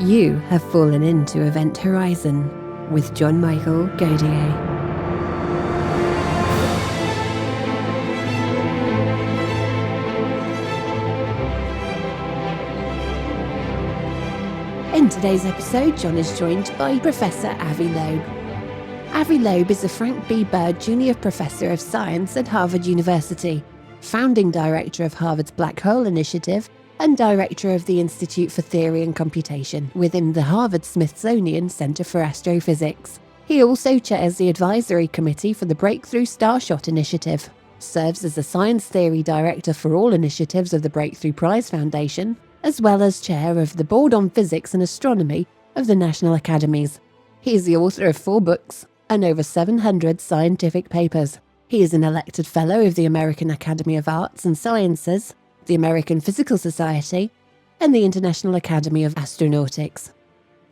You have fallen into Event Horizon with John Michael Godier. In today's episode, John is joined by Professor Avi Loeb. Avi Loeb is the Frank B. Bird Junior Professor of Science at Harvard University, founding director of Harvard's Black Hole Initiative, and director of the Institute for Theory and Computation within the Harvard-Smithsonian Center for Astrophysics. He also chairs the advisory committee for the Breakthrough Starshot Initiative, serves as the science theory director for all initiatives of the Breakthrough Prize Foundation, as well as chair of the Board on Physics and Astronomy of the National Academies. He is the author of 4 books and over 700 scientific papers. He is an elected fellow of the American Academy of Arts and Sciences, the American Physical Society, and the International Academy of Astronautics.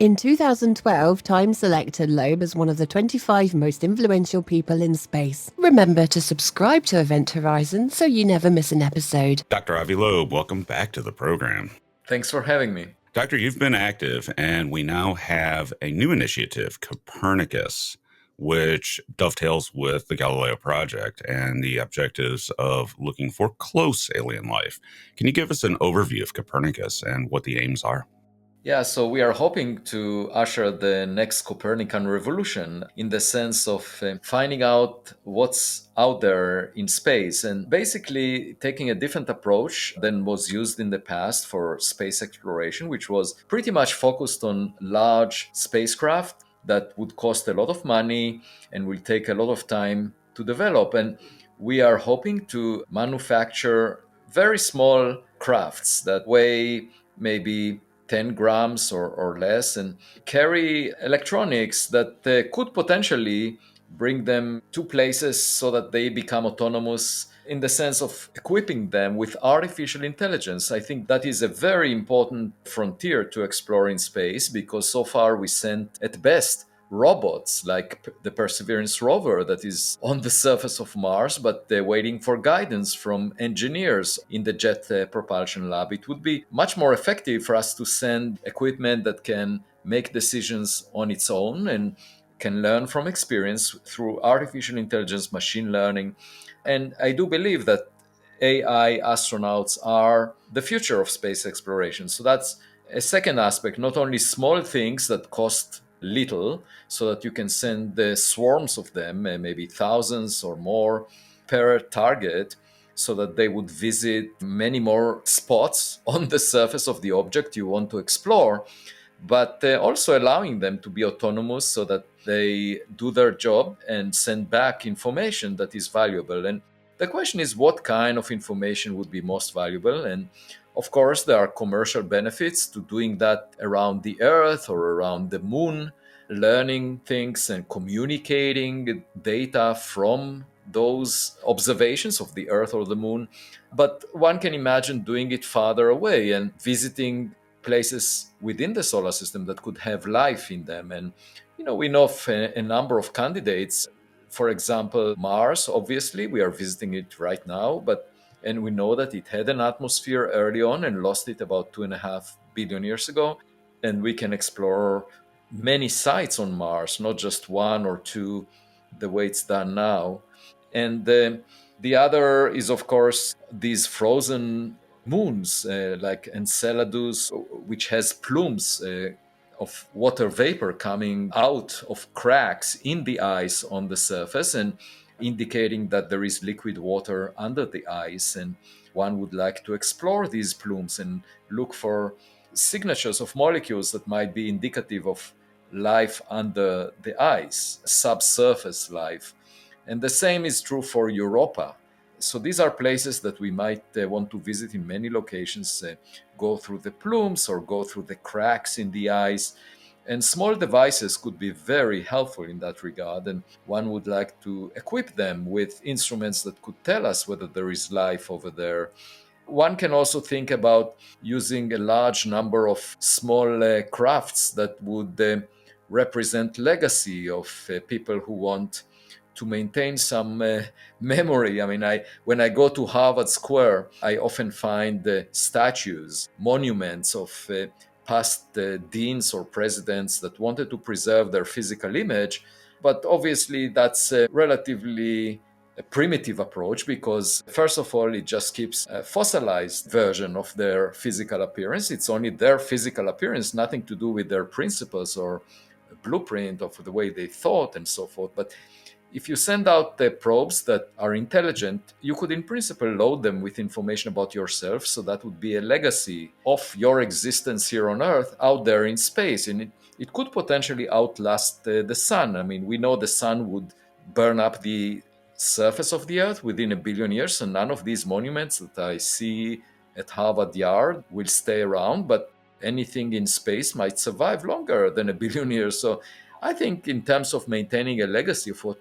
In 2012, Time selected Loeb as one of the 25 most influential people in space. Remember to subscribe to Event Horizon so you never miss an episode. Dr. Avi Loeb, welcome back to the program. Thanks for having me. Doctor, you've been active, and we now have a new initiative, Copernicus, which dovetails with the Galileo Project and the objectives of looking for close alien life. Can you give us an overview of Copernicus and what the aims are? Yeah, so we are hoping to usher the next Copernican revolution in the sense of finding out what's out there in space and basically taking a different approach than was used in the past for space exploration, which was pretty much focused on large spacecraft that would cost a lot of money and will take a lot of time to develop. And we are hoping to manufacture very small crafts that weigh maybe 10 grams or less and carry electronics that could potentially bring them to places so that they become autonomous in the sense of equipping them with artificial intelligence. I think that is a very important frontier to explore in space because so far we sent at best robots like the Perseverance rover that is on the surface of Mars, but they're waiting for guidance from engineers in the Jet Propulsion Lab. It would be much more effective for us to send equipment that can make decisions on its own and can learn from experience through artificial intelligence, machine learning. And I do believe that AI astronauts are the future of space exploration. So that's a second aspect, not only small things that cost little, so that you can send the swarms of them, maybe thousands or more per target, so that they would visit many more spots on the surface of the object you want to explore, but also allowing them to be autonomous so that they do their job and send back information that is valuable. And the question is, what kind of information would be most valuable? And of course, there are commercial benefits to doing that around the Earth or around the Moon, learning things and communicating data from those observations of the Earth or the Moon. But one can imagine doing it farther away and visiting places within the solar system that could have life in them. And, we know of a number of candidates. For example, Mars, obviously, we are visiting it right now, and we know that it had an atmosphere early on and lost it about 2.5 billion years ago. And we can explore many sites on Mars, not just one or two, the way it's done now. And the other is, of course, these frozen moons like Enceladus, which has plumes of water vapor coming out of cracks in the ice on the surface and indicating that there is liquid water under the ice. And one would like to explore these plumes and look for signatures of molecules that might be indicative of life under the ice, subsurface life. And the same is true for Europa. So these are places that we might want to visit in many locations, go through the plumes or go through the cracks in the ice. And small devices could be very helpful in that regard. And one would like to equip them with instruments that could tell us whether there is life over there. One can also think about using a large number of small crafts that would represent legacy of people who want to maintain some memory. I mean, when I go to Harvard Square, I often find statues, monuments of past deans or presidents that wanted to preserve their physical image. But obviously, that's a relatively primitive approach because, first of all, it just keeps a fossilized version of their physical appearance. It's only their physical appearance, nothing to do with their principles or blueprint of the way they thought and so forth. But if you send out the probes that are intelligent, you could in principle load them with information about yourself. So that would be a legacy of your existence here on Earth out there in space. And it could potentially outlast the sun. I mean, we know the sun would burn up the surface of the Earth within 1 billion years. And none of these monuments that I see at Harvard Yard will stay around. But anything in space might survive longer than 1 billion years. So I think in terms of maintaining a legacy of what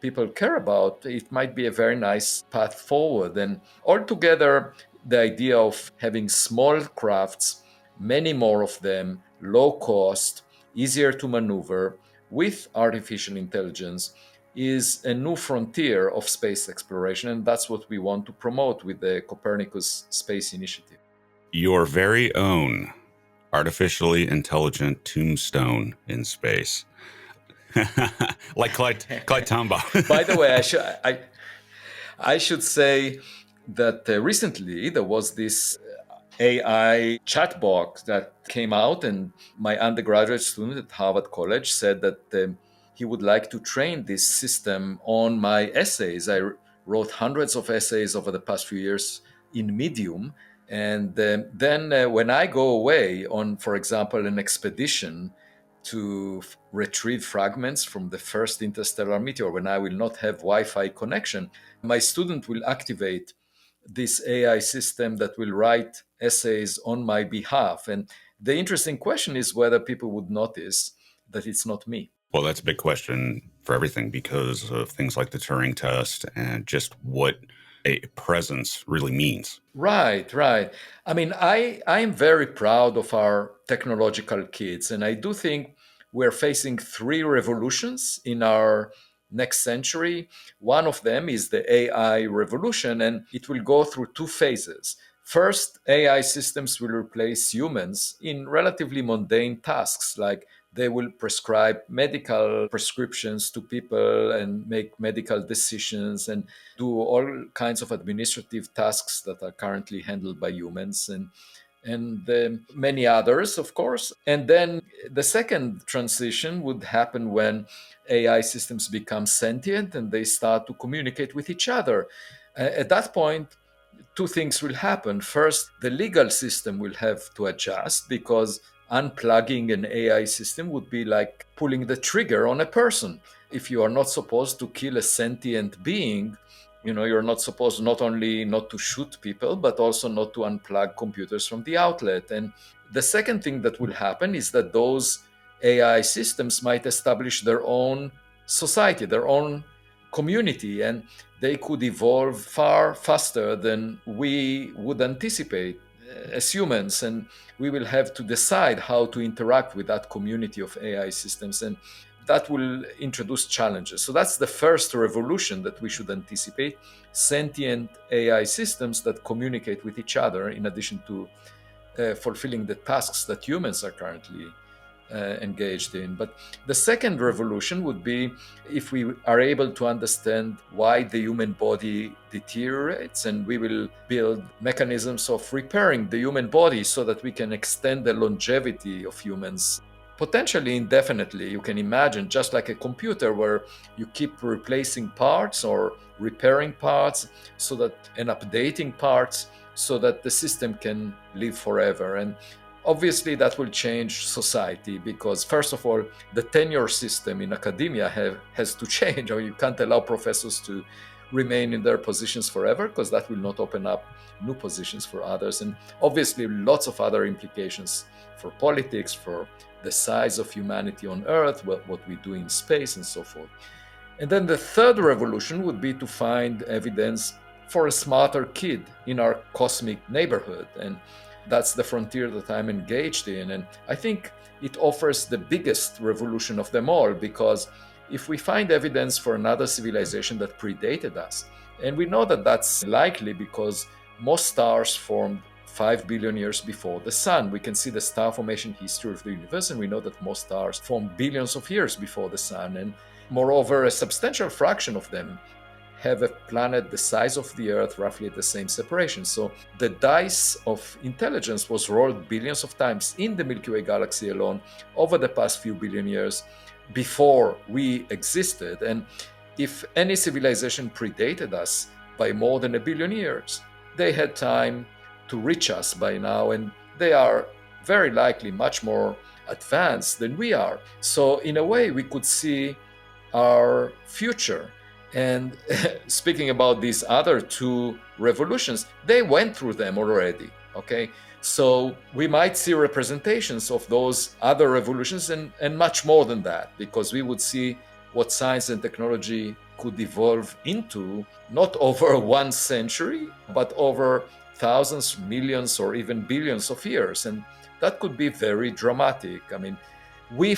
people care about, it might be a very nice path forward. And altogether, the idea of having small crafts, many more of them, low cost, easier to maneuver, with artificial intelligence, is a new frontier of space exploration. And that's what we want to promote with the Copernicus Space Initiative. Your very own artificially intelligent tombstone in space. Like Clyde Tombaugh. By the way, I should say that recently there was this AI chat box that came out, and my undergraduate student at Harvard College said that he would like to train this system on my essays. I wrote hundreds of essays over the past few years in Medium. And then when I go away on, for example, an expedition to retrieve fragments from the first interstellar meteor, when I will not have Wi-Fi connection, my student will activate this AI system that will write essays on my behalf. And the interesting question is whether people would notice that it's not me. Well, that's a big question for everything because of things like the Turing test and just what a presence really means. Right. I mean, I'm very proud of our technological kids, and I do think we're facing 3 revolutions in our next century. One of them is the AI revolution, and it will go through 2 phases. First, AI systems will replace humans in relatively mundane tasks, like they will prescribe medical prescriptions to people and make medical decisions and do all kinds of administrative tasks that are currently handled by humans and many others, of course. And then the second transition would happen when AI systems become sentient and they start to communicate with each other. At that point, 2 things will happen. First, the legal system will have to adjust because unplugging an AI system would be like pulling the trigger on a person. If you are not supposed to kill a sentient being, you're not supposed not only not to shoot people, but also not to unplug computers from the outlet. And the second thing that will happen is that those AI systems might establish their own society, their own community, and they could evolve far faster than we would anticipate as humans. And we will have to decide how to interact with that community of AI systems. And that will introduce challenges. So that's the first revolution that we should anticipate: sentient AI systems that communicate with each other in addition to fulfilling the tasks that humans are currently engaged in. But the second revolution would be if we are able to understand why the human body deteriorates, and we will build mechanisms of repairing the human body so that we can extend the longevity of humans potentially indefinitely. You can imagine, just like a computer where you keep replacing parts or repairing parts and updating parts so that the system can live forever. And obviously that will change society because, first of all, the tenure system in academia has to change. Or you can't allow professors to remain in their positions forever because that will not open up new positions for others. And obviously lots of other implications for politics, for the size of humanity on Earth, what we do in space and so forth. And then the third revolution would be to find evidence for a smarter kid in our cosmic neighborhood. And that's the frontier that I'm engaged in. And I think it offers the biggest revolution of them all, because if we find evidence for another civilization that predated us, and we know that that's likely because most stars formed 5 billion years before the sun. We can see the star formation history of the universe, and we know that most stars form billions of years before the sun. And moreover, a substantial fraction of them have a planet the size of the Earth, roughly at the same separation. So the dice of intelligence was rolled billions of times in the Milky Way galaxy alone over the past few billion years before we existed. And if any civilization predated us by more than 1 billion years, they had time to reach us by now, and they are very likely much more advanced than we are. So in a way, we could see our future. And speaking about these other two revolutions, they went through them already, okay? So we might see representations of those other revolutions and much more than that, because we would see what science and technology could evolve into, not over 1 century, but over thousands, millions, or even billions of years. And that could be very dramatic. I mean, we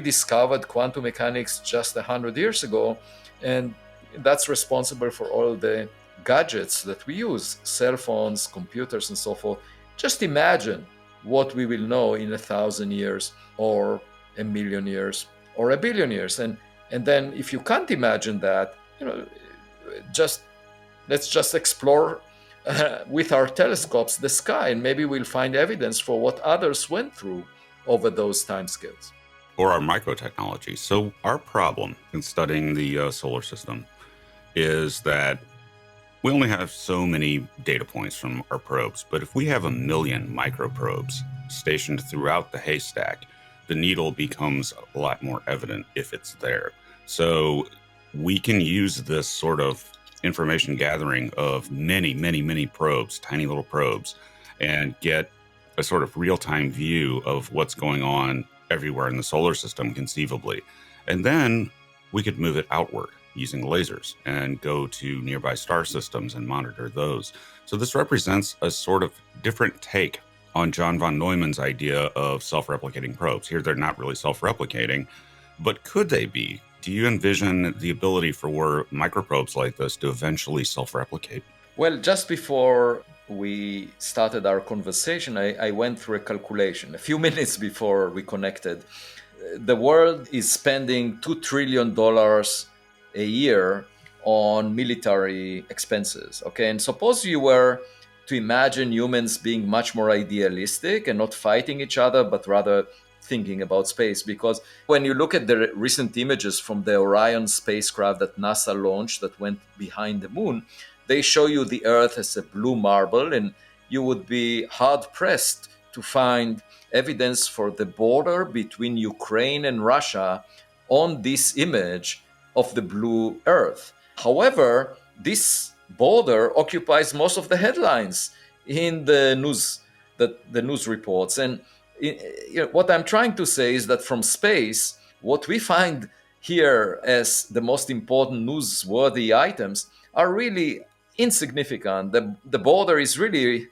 discovered quantum mechanics just 100 years ago, and that's responsible for all the gadgets that we use, cell phones, computers, and so forth. Just imagine what we will know in 1,000 years, or 1,000,000 years, or 1 billion years. And then if you can't imagine that, let's just explore with our telescopes the sky, and maybe we'll find evidence for what others went through over those timescales. Or our microtechnology. So our problem in studying the solar system is that we only have so many data points from our probes, but if we have 1,000,000 microprobes stationed throughout the haystack, the needle becomes a lot more evident if it's there. So we can use this sort of information gathering of many, many, many probes, tiny little probes, and get a sort of real-time view of what's going on everywhere in the solar system conceivably. And then we could move it outward using lasers and go to nearby star systems and monitor those. So this represents a sort of different take on John von Neumann's idea of self-replicating probes. Here, they're not really self-replicating, but could they be? Do you envision the ability for microprobes like this to eventually self-replicate? Well, just before we started our conversation, I went through a calculation a few minutes before we connected. The world is spending $2 trillion a year on military expenses, okay? And suppose you were to imagine humans being much more idealistic and not fighting each other, but rather thinking about space. Because when you look at the recent images from the Orion spacecraft that NASA launched that went behind the moon, they show you the Earth as a blue marble, and you would be hard-pressed to find evidence for the border between Ukraine and Russia on this image of the blue Earth. However, this border occupies most of the headlines in the news reports. And what I'm trying to say is that from space, what we find here as the most important newsworthy items are really insignificant. The border is really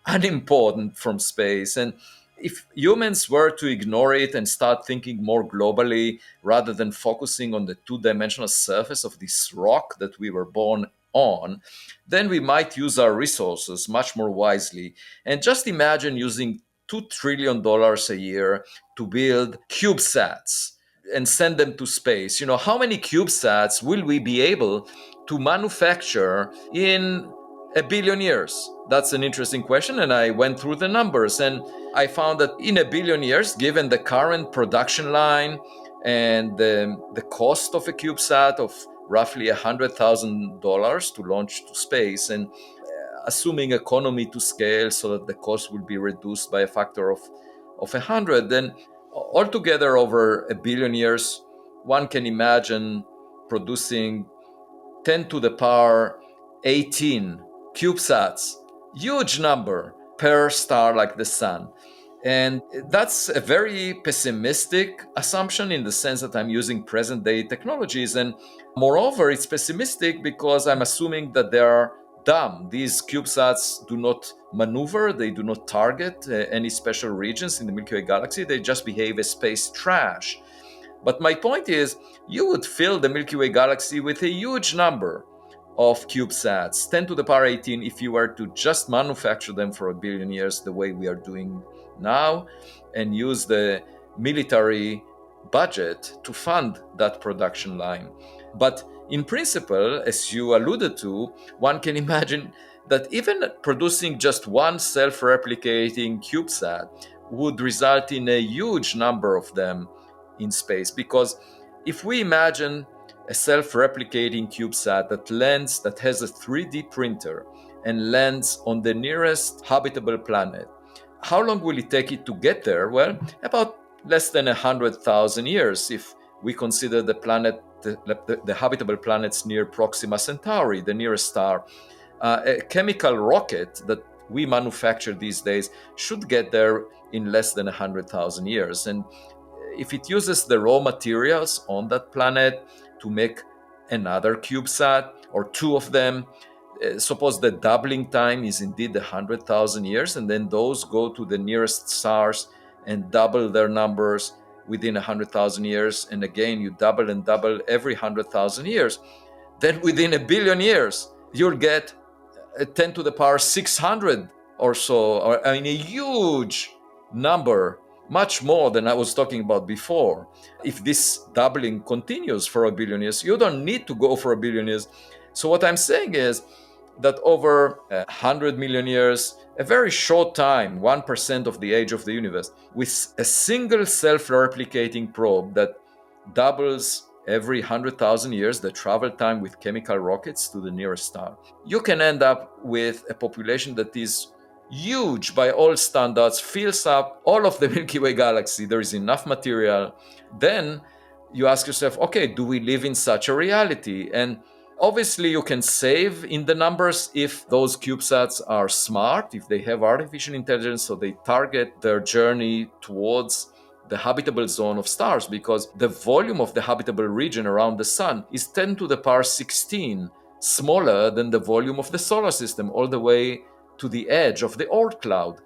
unimportant from space. And if humans were to ignore it and start thinking more globally rather than focusing on the two-dimensional surface of this rock that we were born on, then we might use our resources much more wisely. And just imagine using $2 trillion a year to build CubeSats and send them to space. How many CubeSats will we be able to manufacture in 1 billion years? That's an interesting question, and I went through the numbers, and I found that in 1 billion years, given the current production line and the cost of a CubeSat of roughly $100,000 to launch to space, and assuming economy to scale so that the cost will be reduced by a factor of 100, then altogether over 1 billion years, one can imagine producing 10 to the power 18 CubeSats, huge number per star like the sun. And that's a very pessimistic assumption in the sense that I'm using present day technologies. And moreover, it's pessimistic because I'm assuming that they are dumb. These CubeSats do not maneuver, they do not target any special regions in the Milky Way galaxy, they just behave as space trash. But my point is, you would fill the Milky Way galaxy with a huge number of CubeSats, 10 to the power 18, if you were to just manufacture them for 1 billion years the way we are doing now, and use the military budget to fund that production line. But in principle, as you alluded to, one can imagine that even producing just one self-replicating CubeSat would result in a huge number of them in space. Because if we imagine a self-replicating CubeSat that has a 3D printer and lands on the nearest habitable planet, how long will it take it to get there? Well, about less than 100,000 years if we consider the habitable planets near Proxima Centauri, the nearest star. A chemical rocket that we manufacture these days should get there in less than 100,000 years. And if it uses the raw materials on that planet to make another CubeSat or two of them, suppose the doubling time is indeed 100,000 years, and then those go to the nearest stars and double their numbers within 100,000 years, and again you double and double every 100,000 years, then within 1 billion years you'll get 10 to the power 600 or so, or I mean a huge number, much more than I was talking about before. If this doubling continues for 1 billion years, you don't need to go for 1 billion years. So what I'm saying is that over 100 million years, a very short time, 1% of the age of the universe, with a single self-replicating probe that doubles every 100,000 years the travel time with chemical rockets to the nearest star, you can end up with a population that is huge by all standards, fills up all of the Milky Way galaxy. There is enough material. Then you ask yourself, okay, do we live in such a reality? And obviously, you can save in the numbers if those CubeSats are smart, if they have artificial intelligence, so they target their journey towards the habitable zone of stars, because the volume of the habitable region around the sun is 10 to the power 16, smaller than the volume of the solar system, all the way to the edge of the Oort cloud.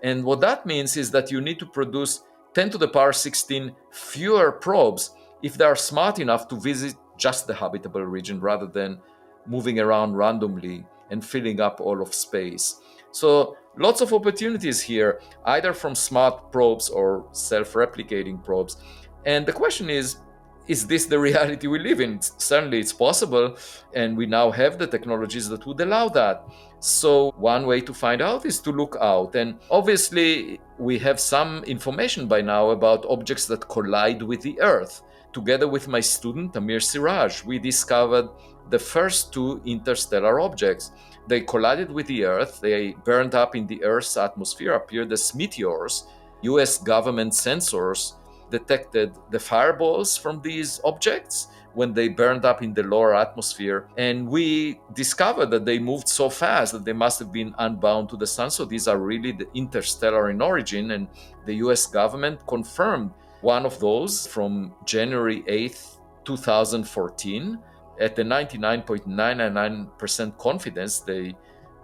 And what that means is that you need to produce 10 to the power 16 fewer probes if they are smart enough to visit just the habitable region rather than moving around randomly and filling up all of space. So lots of opportunities here, either from smart probes or self-replicating probes. And the question is this the reality we live in? Certainly it's possible, and we now have the technologies that would allow that. So one way to find out is to look out. And obviously we have some information by now about objects that collide with the Earth. Together with my student Amir Siraj, we discovered the first two interstellar objects. They collided with the Earth, they burned up in the Earth's atmosphere, appeared as meteors. US government sensors detected the fireballs from these objects when they burned up in the lower atmosphere. And we discovered that they moved so fast that they must have been unbound to the sun. So these are really the interstellar in origin. And the US government confirmed one of those from January 8th, 2014. At the 99.999% confidence, they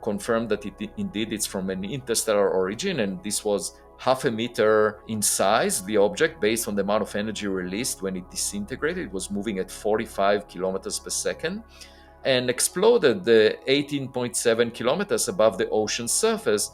confirmed that indeed it's from an interstellar origin, and this was 0.5 meter in size, the object, based on the amount of energy released when it disintegrated. It was moving at 45 kilometers per second and exploded 18.7 kilometers above the ocean surface,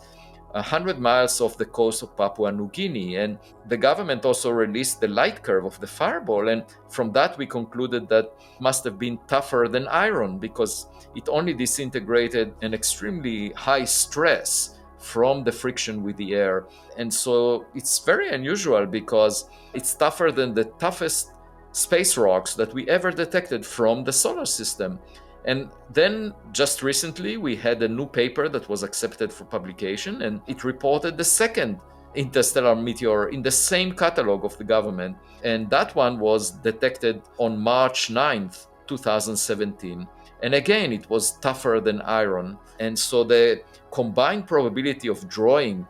100 miles off the coast of Papua New Guinea. And the government also released the light curve of the fireball, and from that we concluded that it must have been tougher than iron, because it only disintegrated an extremely high stress from the friction with the air. And so it's very unusual because it's tougher than the toughest space rocks that we ever detected from the solar system. And then just recently we had a new paper that was accepted for publication, and it reported the second interstellar meteor in the same catalog of the government. And that one was detected on March 9th, 2017. And again, it was tougher than iron. And so the combined probability of drawing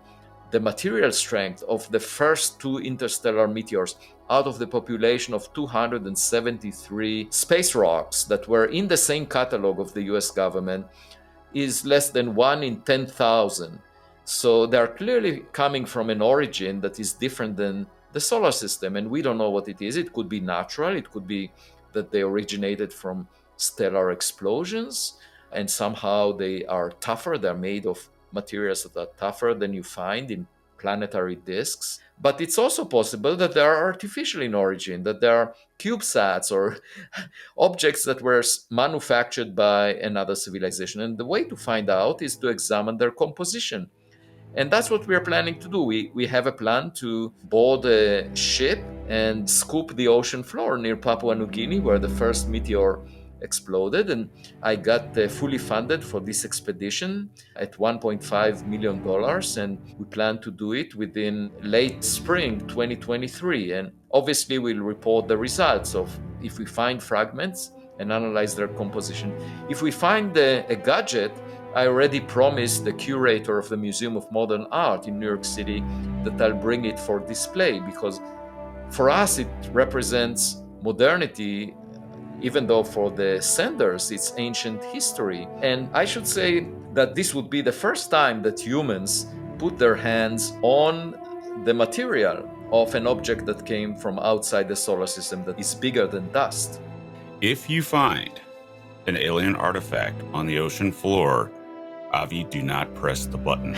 the material strength of the first two interstellar meteors out of the population of 273 space rocks that were in the same catalog of the US government is less than 1 in 10,000. So they are clearly coming from an origin that is different than the solar system, and we don't know what it is. It could be natural, it could be that they originated from stellar explosions, and somehow they are tougher. They're made of materials that are tougher than you find in planetary disks. But it's also possible that they are artificial in origin, that they are CubeSats or objects that were manufactured by another civilization. And the way to find out is to examine their composition. And that's what we're planning to do. We have a plan to board a ship and scoop the ocean floor near Papua New Guinea, where the first meteor exploded. And I got fully funded for this expedition at $1.5 million. And we plan to do it within late spring 2023. And obviously, we'll report the results of if we find fragments and analyze their composition. If we find a gadget, I already promised the curator of the Museum of Modern Art in New York City that I'll bring it for display, because for us it represents modernity, even though for the senders it's ancient history. And I should say that this would be the first time that humans put their hands on the material of an object that came from outside the solar system that is bigger than dust. If you find an alien artifact on the ocean floor, Avi, do not press the button.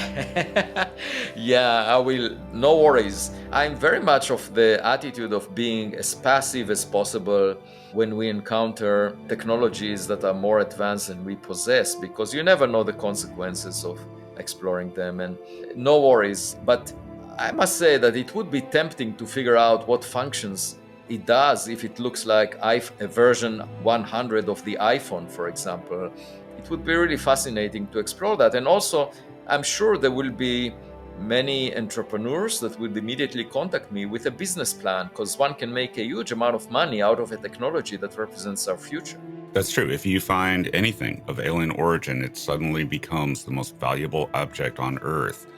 Yeah, I will. No worries. I'm very much of the attitude of being as passive as possible when we encounter technologies that are more advanced than we possess, because you never know the consequences of exploring them. And no worries. But I must say that it would be tempting to figure out what functions it does if it looks like a version 100 of the iPhone, for example. It would be really fascinating to explore that. And also, I'm sure there will be many entrepreneurs that will immediately contact me with a business plan, because one can make a huge amount of money out of a technology that represents our future. That's true. If you find anything of alien origin, it suddenly becomes the most valuable object on Earth.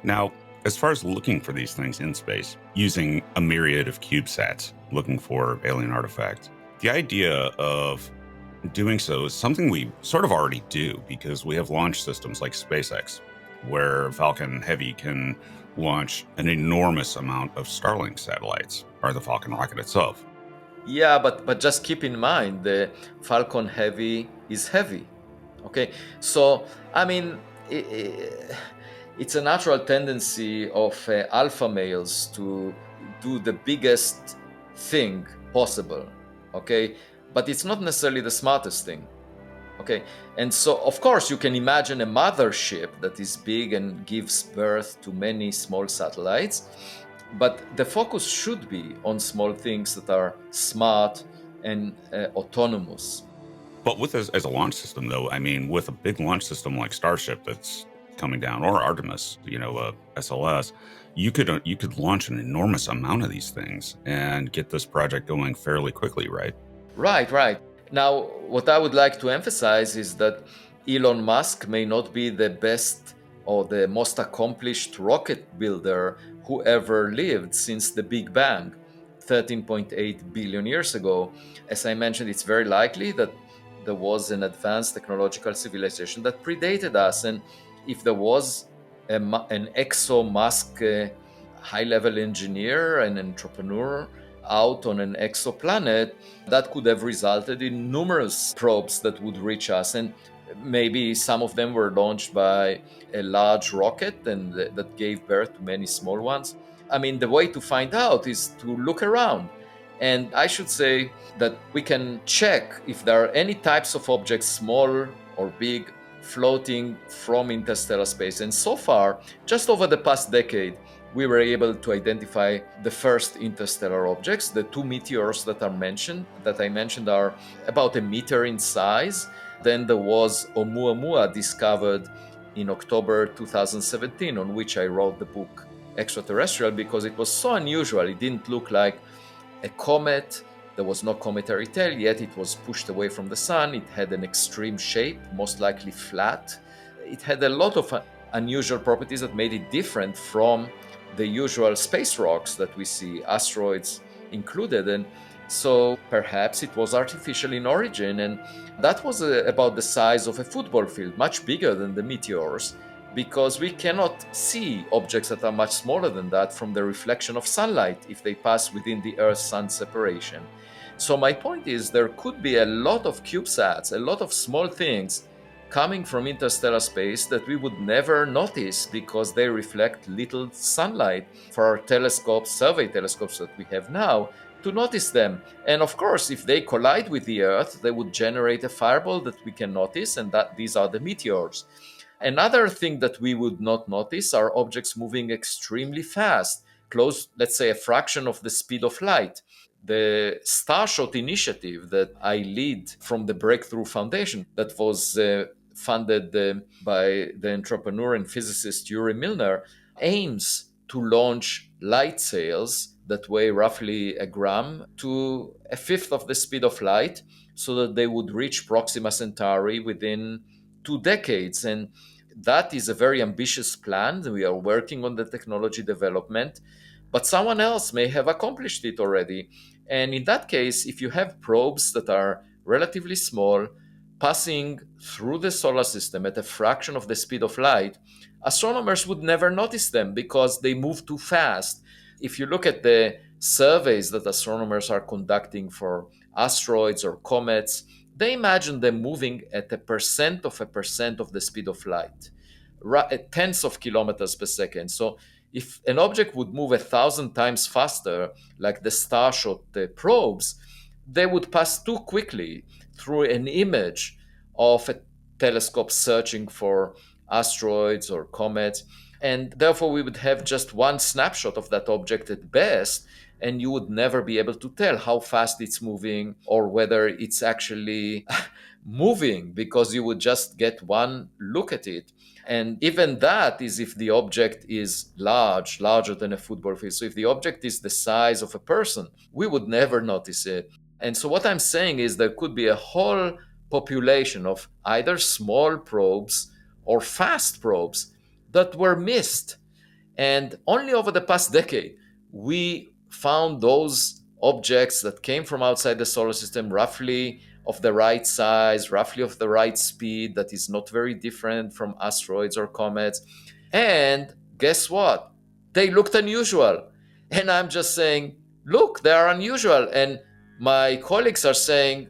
Now, as far as looking for these things in space, using a myriad of CubeSats, looking for alien artifacts, the idea of doing so is something we sort of already do, because we have launch systems like SpaceX, where Falcon Heavy can launch an enormous amount of Starlink satellites, or the Falcon rocket itself. Yeah, but just keep in mind the Falcon Heavy is heavy. Okay, so I mean, it's a natural tendency of alpha males to do the biggest thing possible. Okay, but it's not necessarily the smartest thing. Okay, and so of course you can imagine a mothership that is big and gives birth to many small satellites, but the focus should be on small things that are smart and autonomous. But with as a launch system, though, I mean, with a big launch system like Starship that's coming down, or Artemis, SLS, you could launch an enormous amount of these things and get this project going fairly quickly, right? Right. Now, what I would like to emphasize is that Elon Musk may not be the best or the most accomplished rocket builder who ever lived since the Big Bang, 13.8 billion years ago. As I mentioned, it's very likely that there was an advanced technological civilization that predated us. And if there was an exo-Musk high-level engineer and entrepreneur out on an exoplanet, that could have resulted in numerous probes that would reach us. And maybe some of them were launched by a large rocket and that gave birth to many small ones. I mean, the way to find out is to look around. And I should say that we can check if there are any types of objects, small or big, floating from interstellar space. And so far, just over the past decade, we were able to identify the first interstellar objects. The two meteors that I mentioned are about a meter in size. Then there was Oumuamua, discovered in October 2017, on which I wrote the book Extraterrestrial, because it was so unusual. It didn't look like a comet. There was no cometary tail, yet it was pushed away from the sun. It had an extreme shape, most likely flat. It had a lot of unusual properties that made it different from the usual space rocks that we see, asteroids included. And so perhaps it was artificial in origin. And that was about the size of a football field, much bigger than the meteors, because we cannot see objects that are much smaller than that from the reflection of sunlight if they pass within the Earth-Sun separation. So my point is, there could be a lot of CubeSats, a lot of small things coming from interstellar space that we would never notice because they reflect little sunlight for our telescopes, survey telescopes that we have now, to notice them. And of course, if they collide with the Earth, they would generate a fireball that we can notice, and that these are the meteors. Another thing that we would not notice are objects moving extremely fast, close, let's say, a fraction of the speed of light. The Starshot initiative that I lead from the Breakthrough Foundation, that was funded by the entrepreneur and physicist Yuri Milner, aims to launch light sails that weigh roughly a gram to a fifth of the speed of light, so that they would reach Proxima Centauri within 2 decades. And that is a very ambitious plan. We are working on the technology development, but someone else may have accomplished it already. And in that case, if you have probes that are relatively small, passing through the solar system at a fraction of the speed of light, astronomers would never notice them because they move too fast. If you look at the surveys that astronomers are conducting for asteroids or comets, they imagine them moving at a percent of the speed of light, tenths of kilometers per second. So if an object would move 1,000 times faster, like the Starshot probes, they would pass too quickly through an image of a telescope searching for asteroids or comets. And therefore, we would have just one snapshot of that object at best, and you would never be able to tell how fast it's moving or whether it's actually moving, because you would just get one look at it. And even that is if the object is larger than a football field. So if the object is the size of a person, we would never notice it. And so what I'm saying is there could be a whole population of either small probes or fast probes that were missed. And only over the past decade, we found those objects that came from outside the solar system roughly of the right size, roughly of the right speed, that is not very different from asteroids or comets. And guess what? They looked unusual. And I'm just saying, look, they are unusual. And my colleagues are saying,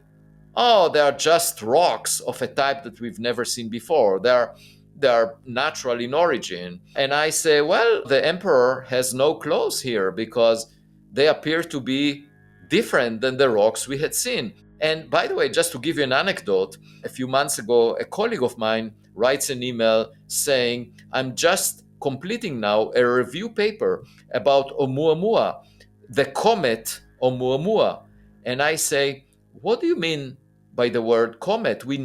oh, they are just rocks of a type that we've never seen before. They are natural in origin. And I say, well, the emperor has no clothes here because they appear to be different than the rocks we had seen. And by the way, just to give you an anecdote, a few months ago, a colleague of mine writes an email saying, I'm just completing now a review paper about Oumuamua, the comet Oumuamua. And I say, what do you mean by the word comet? We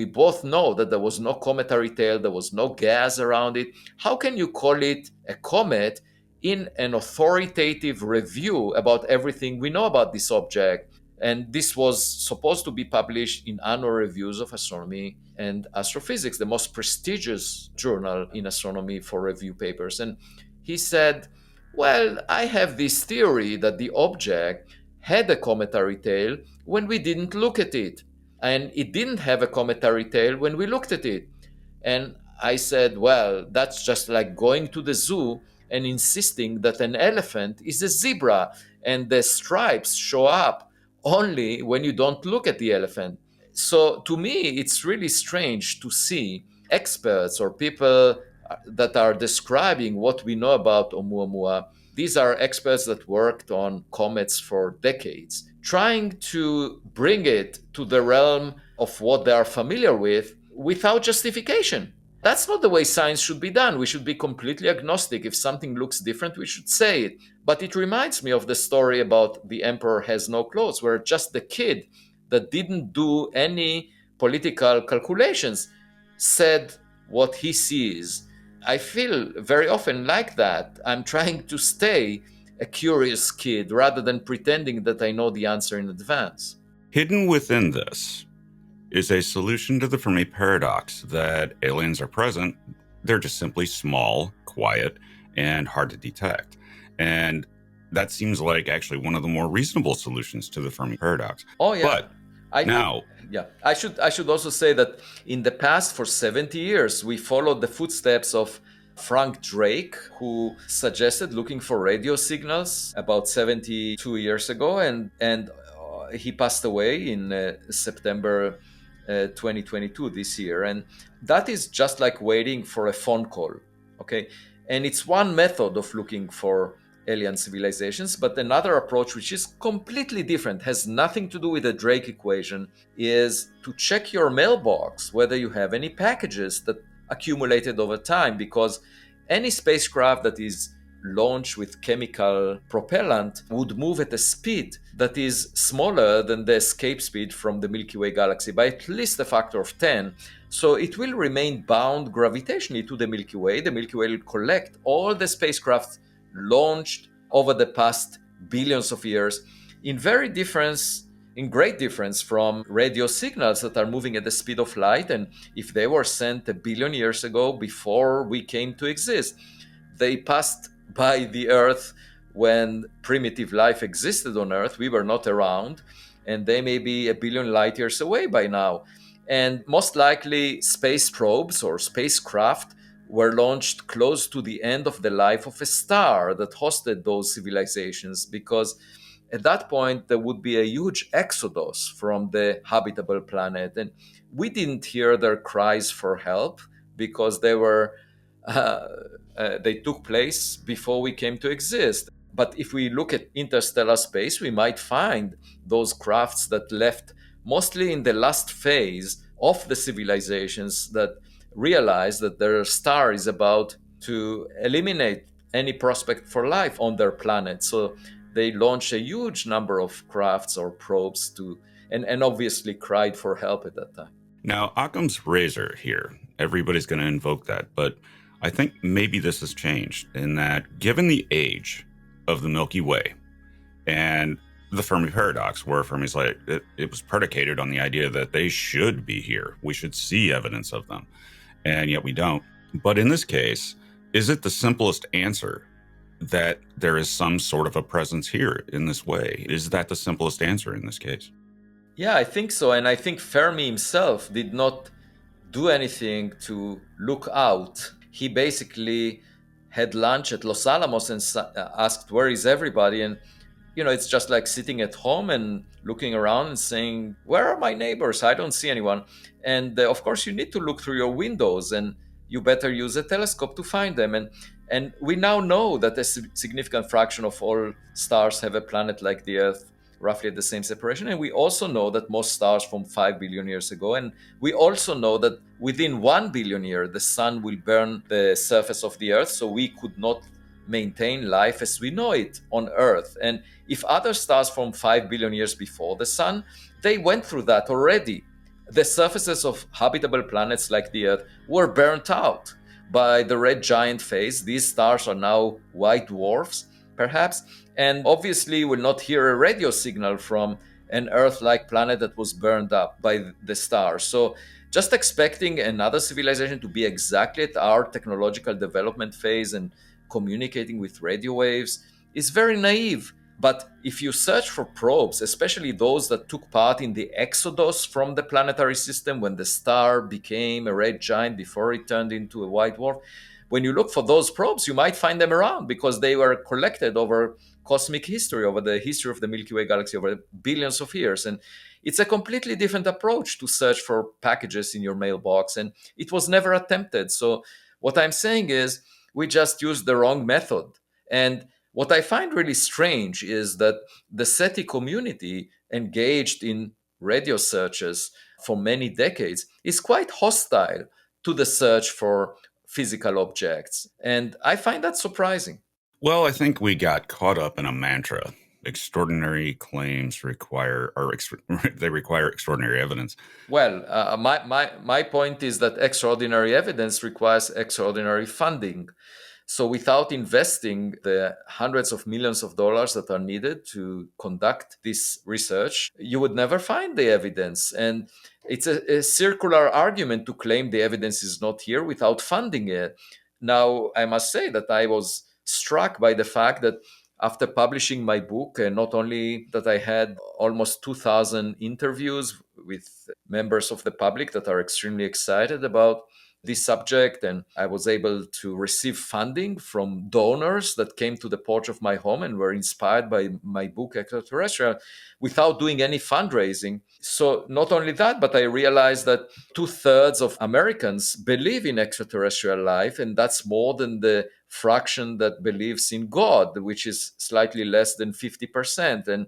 both know that there was no cometary tail, there was no gas around it. How can you call it a comet in an authoritative review about everything we know about this object? And this was supposed to be published in Annual Reviews of Astronomy and Astrophysics, the most prestigious journal in astronomy for review papers. And he said, well, I have this theory that the object had a cometary tail when we didn't look at it. And it didn't have a cometary tail when we looked at it. And I said, well, that's just like going to the zoo and insisting that an elephant is a zebra and the stripes show up only when you don't look at the elephant. So to me, it's really strange to see experts or people that are describing what we know about Oumuamua. These are experts that worked on comets for decades, trying to bring it to the realm of what they are familiar with without justification. That's not the way science should be done. We should be completely agnostic. If something looks different, we should say it. But it reminds me of the story about the emperor has no clothes, where just the kid that didn't do any political calculations said what he sees. I feel very often like that. I'm trying to stay a curious kid rather than pretending that I know the answer in advance. Hidden within this is a solution to the Fermi Paradox that aliens are present. They're just simply small, quiet, and hard to detect. And that seems like actually one of the more reasonable solutions to the Fermi Paradox. Oh, yeah. But I should also say that in the past, for 70 years, we followed the footsteps of Frank Drake, who suggested looking for radio signals about 72 years ago, and he passed away in September 2022 this year. And that is just like waiting for a phone call. Okay. And it's one method of looking for alien civilizations, but another approach, which is completely different, has nothing to do with the Drake equation, is to check your mailbox whether you have any packages that accumulated over time, because any spacecraft that is launched with chemical propellant would move at a speed that is smaller than the escape speed from the Milky Way galaxy by at least a factor of 10. So it will remain bound gravitationally to the Milky Way. The Milky Way will collect all the spacecraft launched over the past billions of years in great difference from radio signals that are moving at the speed of light. And if they were sent a billion years ago, before we came to exist, they passed by the Earth when primitive life existed on Earth. We were not around, and they may be a billion light years away by now. And most likely, space probes or spacecraft were launched close to the end of the life of a star that hosted those civilizations, because at that point there would be a huge exodus from the habitable planet. And we didn't hear their cries for help because they took place before we came to exist. But if we look at interstellar space, we might find those crafts that left mostly in the last phase of the civilizations that realize that their star is about to eliminate any prospect for life on their planet. So they launched a huge number of crafts or probes and obviously cried for help at that time. Now, Occam's razor here, everybody's going to invoke that, but I think maybe this has changed in that given the age of the Milky Way and the Fermi Paradox, where Fermi's like, it was predicated on the idea that they should be here. We should see evidence of them, and yet we don't. But in this case, is it the simplest answer that there is some sort of a presence here in this way? Is that the simplest answer in this case? Yeah, I think so. And I think Fermi himself did not do anything to look out. He basically had lunch at Los Alamos and asked, "Where is everybody?" And, it's just like sitting at home and looking around and saying, "Where are my neighbors? I don't see anyone." And of course, you need to look through your windows, and you better use a telescope to find them. And we now know that a significant fraction of all stars have a planet like the Earth, roughly at the same separation. And we also know that most stars from 5 billion years ago. And we also know that within 1 billion years, the sun will burn the surface of the Earth. So we could not maintain life as we know it on Earth. And if other stars from 5 billion years before the sun, they went through that already. The surfaces of habitable planets like the Earth were burnt out by the red giant phase. These stars are now white dwarfs, perhaps, and obviously will not hear a radio signal from an Earth-like planet that was burned up by the stars. So just expecting another civilization to be exactly at our technological development phase and communicating with radio waves is very naive. But if you search for probes, especially those that took part in the exodus from the planetary system when the star became a red giant before it turned into a white dwarf, when you look for those probes, you might find them around because they were collected over cosmic history, over the history of the Milky Way galaxy, over billions of years. And it's a completely different approach to search for packages in your mailbox. And it was never attempted. So what I'm saying is we just used the wrong method. And what I find really strange is that the SETI community, engaged in radio searches for many decades, is quite hostile to the search for physical objects. And I find that surprising. Well, I think we got caught up in a mantra. Extraordinary claims they require extraordinary evidence. Well, my point is that extraordinary evidence requires extraordinary funding. So without investing the hundreds of millions of dollars that are needed to conduct this research, you would never find the evidence. And it's a circular argument to claim the evidence is not here without funding it. Now, I must say that I was struck by the fact that after publishing my book, and not only that I had almost 2,000 interviews with members of the public that are extremely excited about this subject, and I was able to receive funding from donors that came to the porch of my home and were inspired by my book Extraterrestrial without doing any fundraising. So not only that, but I realized that 2/3 of Americans believe in extraterrestrial life, and that's more than the fraction that believes in God, which is slightly less than 50%. And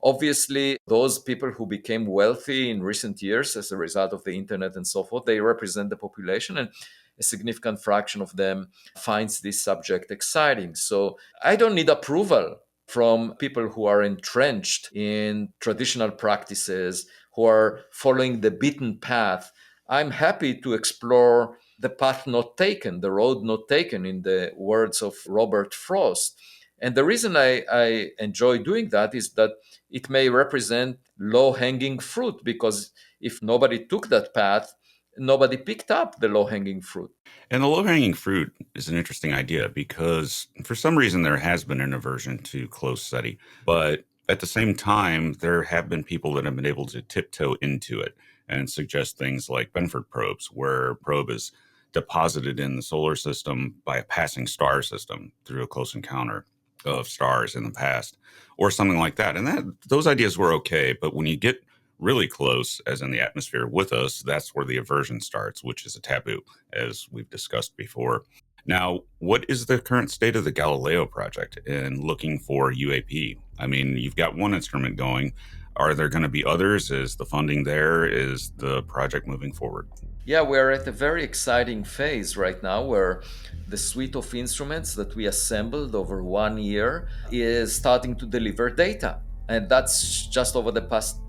obviously, those people who became wealthy in recent years as a result of the internet and so forth, they represent the population, and a significant fraction of them finds this subject exciting. So I don't need approval from people who are entrenched in traditional practices, who are following the beaten path. I'm happy to explore the path not taken, the road not taken, in the words of Robert Frost. And the reason I enjoy doing that is that it may represent low-hanging fruit, because if nobody took that path, nobody picked up the low-hanging fruit. And the low-hanging fruit is an interesting idea because for some reason there has been an aversion to close SETI. But at the same time, there have been people that have been able to tiptoe into it and suggest things like Benford probes, where a probe is deposited in the solar system by a passing star system through a close encounter of stars in the past, or something like that. And those ideas were okay. But when you get really close, as in the atmosphere with us, that's where the aversion starts, which is a taboo, as we've discussed before. Now, what is the current state of the Galileo Project in looking for UAP? I mean, you've got one instrument going. Are there going to be others? Is the funding there? Is the project moving forward? Yeah, we're at a very exciting phase right now where the suite of instruments that we assembled over 1 year is starting to deliver data. And that's just over the past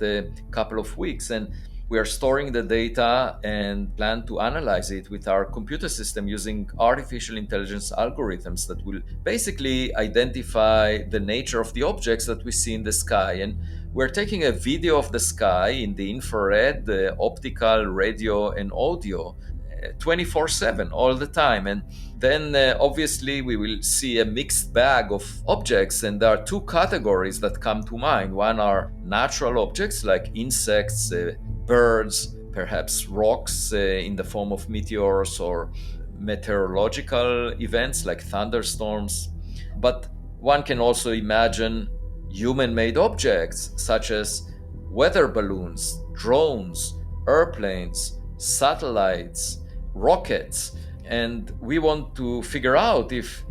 couple of weeks. And we are storing the data and plan to analyze it with our computer system using artificial intelligence algorithms that will basically identify the nature of the objects that we see in the sky. And we're taking a video of the sky in the infrared, the optical, radio, and audio 24/7 all the time. And then obviously we will see a mixed bag of objects, and there are two categories that come to mind. One are natural objects like insects, birds, perhaps rocks in the form of meteors, or meteorological events like thunderstorms. But one can also imagine human-made objects such as weather balloons, drones, airplanes, satellites, rockets. And we want to figure out if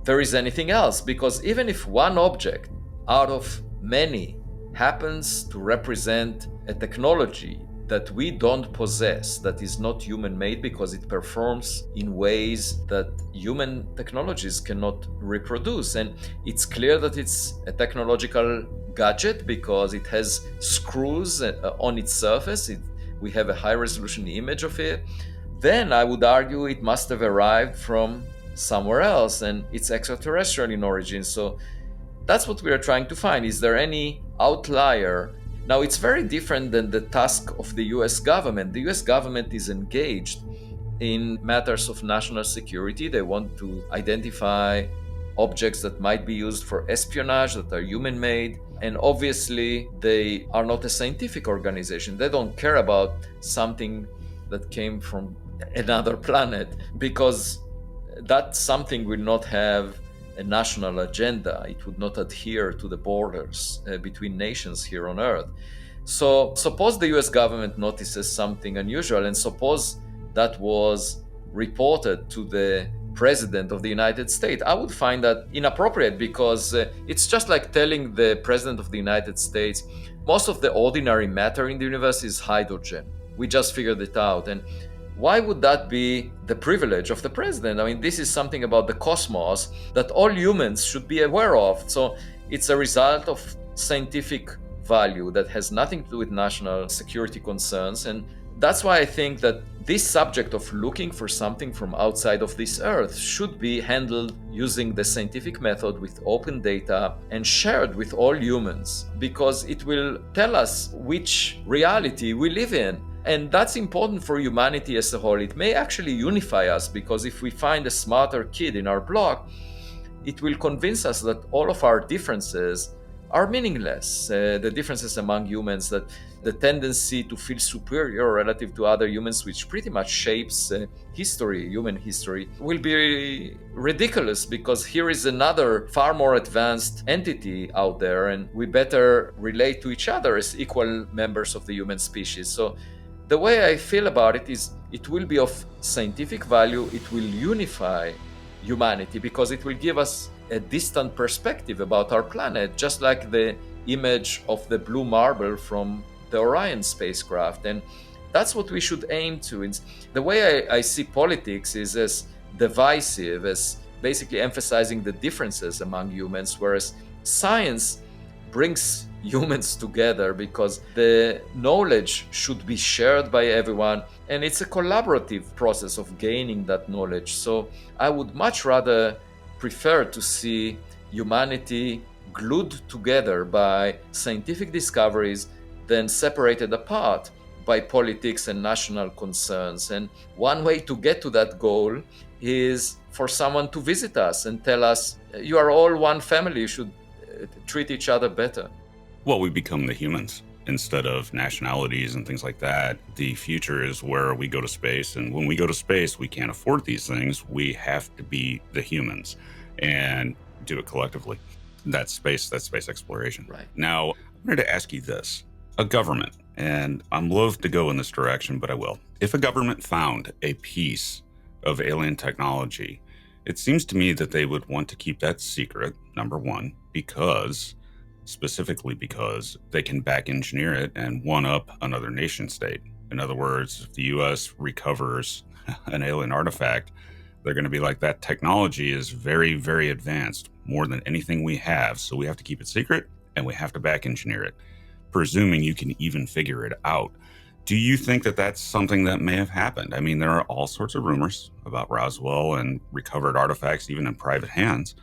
there is anything else, because even if one object out of many happens to represent a technology that we don't possess, that is not human-made because it performs in ways that human technologies cannot reproduce. And it's clear that it's a technological gadget because it has screws on its surface. We have a high-resolution image of it. Then I would argue it must have arrived from somewhere else, and it's extraterrestrial in origin. So that's what we are trying to find. Is there any outlier? Now, it's very different than the task of the US government. The US government is engaged in matters of national security. They want to identify objects that might be used for espionage, that are human-made. And obviously, they are not a scientific organization. They don't care about something that came from another planet, because that something will not have a national agenda. It would not adhere to the borders between nations here on Earth. So suppose the US government notices something unusual, and suppose that was reported to the President of the United States. I would find that inappropriate, because it's just like telling the President of the United States, most of the ordinary matter in the universe is hydrogen. We just figured it out. And why would that be the privilege of the president? I mean, this is something about the cosmos that all humans should be aware of. So it's a result of scientific value that has nothing to do with national security concerns. And that's why I think that this subject of looking for something from outside of this Earth should be handled using the scientific method with open data and shared with all humans, because it will tell us which reality we live in. And that's important for humanity as a whole. It may actually unify us, because if we find a smarter kid in our block, it will convince us that all of our differences are meaningless. The differences among humans, that the tendency to feel superior relative to other humans, which pretty much shapes human history, will be ridiculous, because here is another far more advanced entity out there, and we better relate to each other as equal members of the human species. So the way I feel about it is it will be of scientific value, it will unify humanity, because it will give us a distant perspective about our planet, just like the image of the blue marble from the Orion spacecraft. And that's what we should aim to. The way I see politics is as divisive, as basically emphasizing the differences among humans, whereas science brings humans together, because the knowledge should be shared by everyone, and it's a collaborative process of gaining that knowledge. So I would much rather prefer to see humanity glued together by scientific discoveries than separated apart by politics and national concerns. And one way to get to that goal is for someone to visit us and tell us, you are all one family, you should treat each other better. Well, we become the humans instead of nationalities and things like that. The future is where we go to space, and when we go to space, we can't afford these things. We have to be the humans and do it collectively. That's space exploration. Right. Now, I wanted to ask you this. A government, and I'm loath to go in this direction, but I will. If a government found a piece of alien technology, it seems to me that they would want to keep that secret, number one, specifically because they can back engineer it and one up another nation state. In other words, if the US recovers an alien artifact, they're going to be like, that technology is very, very advanced, more than anything we have, so we have to keep it secret and we have to back engineer it, presuming you can even figure it out. Do you think that that's something that may have happened? I mean, there are all sorts of rumors about Roswell and recovered artifacts, even in private hands.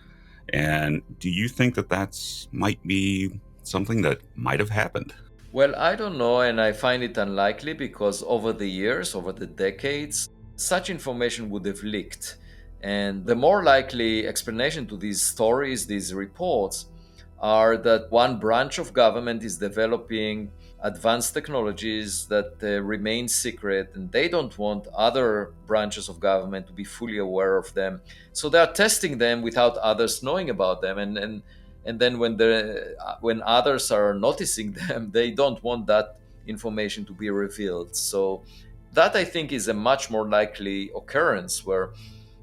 And do you think that that's might be something that might have happened? Well, I don't know, and I find it unlikely, because over the years, over the decades, such information would have leaked. And the more likely explanation to these stories, these reports, are that one branch of government is developing advanced technologies that remain secret, and they don't want other branches of government to be fully aware of them. So they are testing them without others knowing about them, and then when others are noticing them, they don't want that information to be revealed. So that, I think, is a much more likely occurrence, where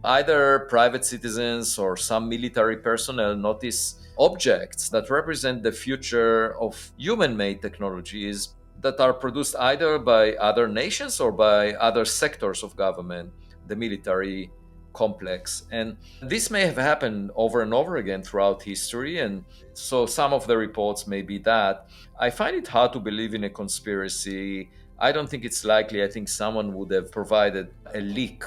either private citizens or some military personnel notice objects that represent the future of human-made technologies that are produced either by other nations or by other sectors of government, the military complex. And this may have happened over and over again throughout history, and so some of the reports may be that. I find it hard to believe in a conspiracy. I don't think it's likely. I think someone would have provided a leak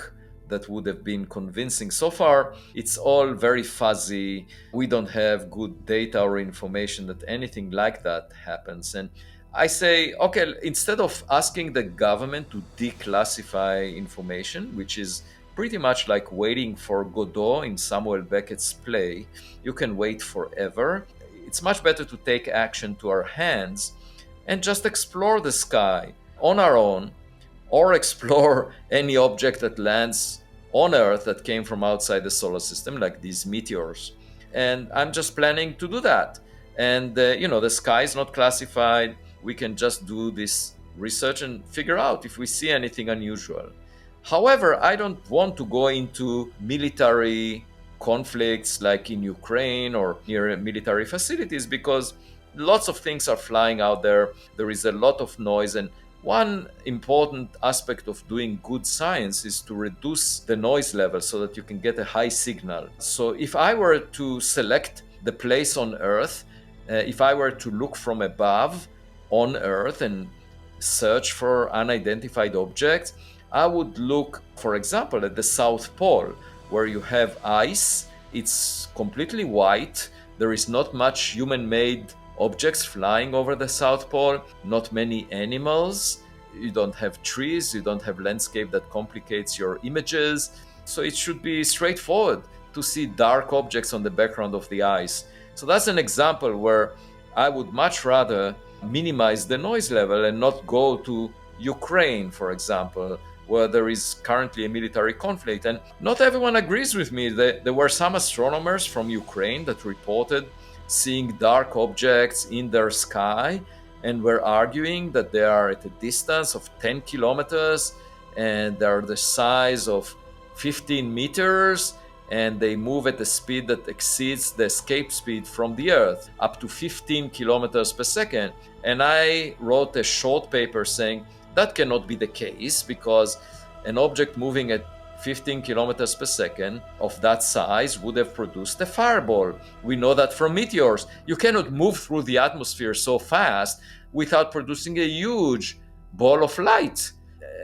that would have been convincing. So far, it's all very fuzzy. We don't have good data or information that anything like that happens. And I say, okay, instead of asking the government to declassify information, which is pretty much like waiting for Godot in Samuel Beckett's play, you can wait forever. It's much better to take action to our hands and just explore the sky on our own, or explore any object that lands on Earth that came from outside the solar system, like these meteors. And I'm just planning to do that. And, the sky is not classified. We can just do this research and figure out if we see anything unusual. However, I don't want to go into military conflicts like in Ukraine or near military facilities, because lots of things are flying out there. There is a lot of noise, and one important aspect of doing good science is to reduce the noise level so that you can get a high signal. So if I were to select the place on Earth, if I were to look from above on Earth and search for unidentified objects, I would look, for example, at the South Pole, where you have ice. It's completely white. There is not much human-made objects flying over the South Pole, not many animals. You don't have trees, you don't have landscape that complicates your images. So it should be straightforward to see dark objects on the background of the ice. So that's an example where I would much rather minimize the noise level and not go to Ukraine, for example, where there is currently a military conflict. And not everyone agrees with me. There were some astronomers from Ukraine that reported seeing dark objects in their sky and were arguing that they are at a distance of 10 kilometers and they're the size of 15 meters and they move at a speed that exceeds the escape speed from the Earth, up to 15 kilometers per second. And I wrote a short paper saying that cannot be the case because an object moving at 15 kilometers per second of that size would have produced a fireball. We know that from meteors. You cannot move through the atmosphere so fast without producing a huge ball of light.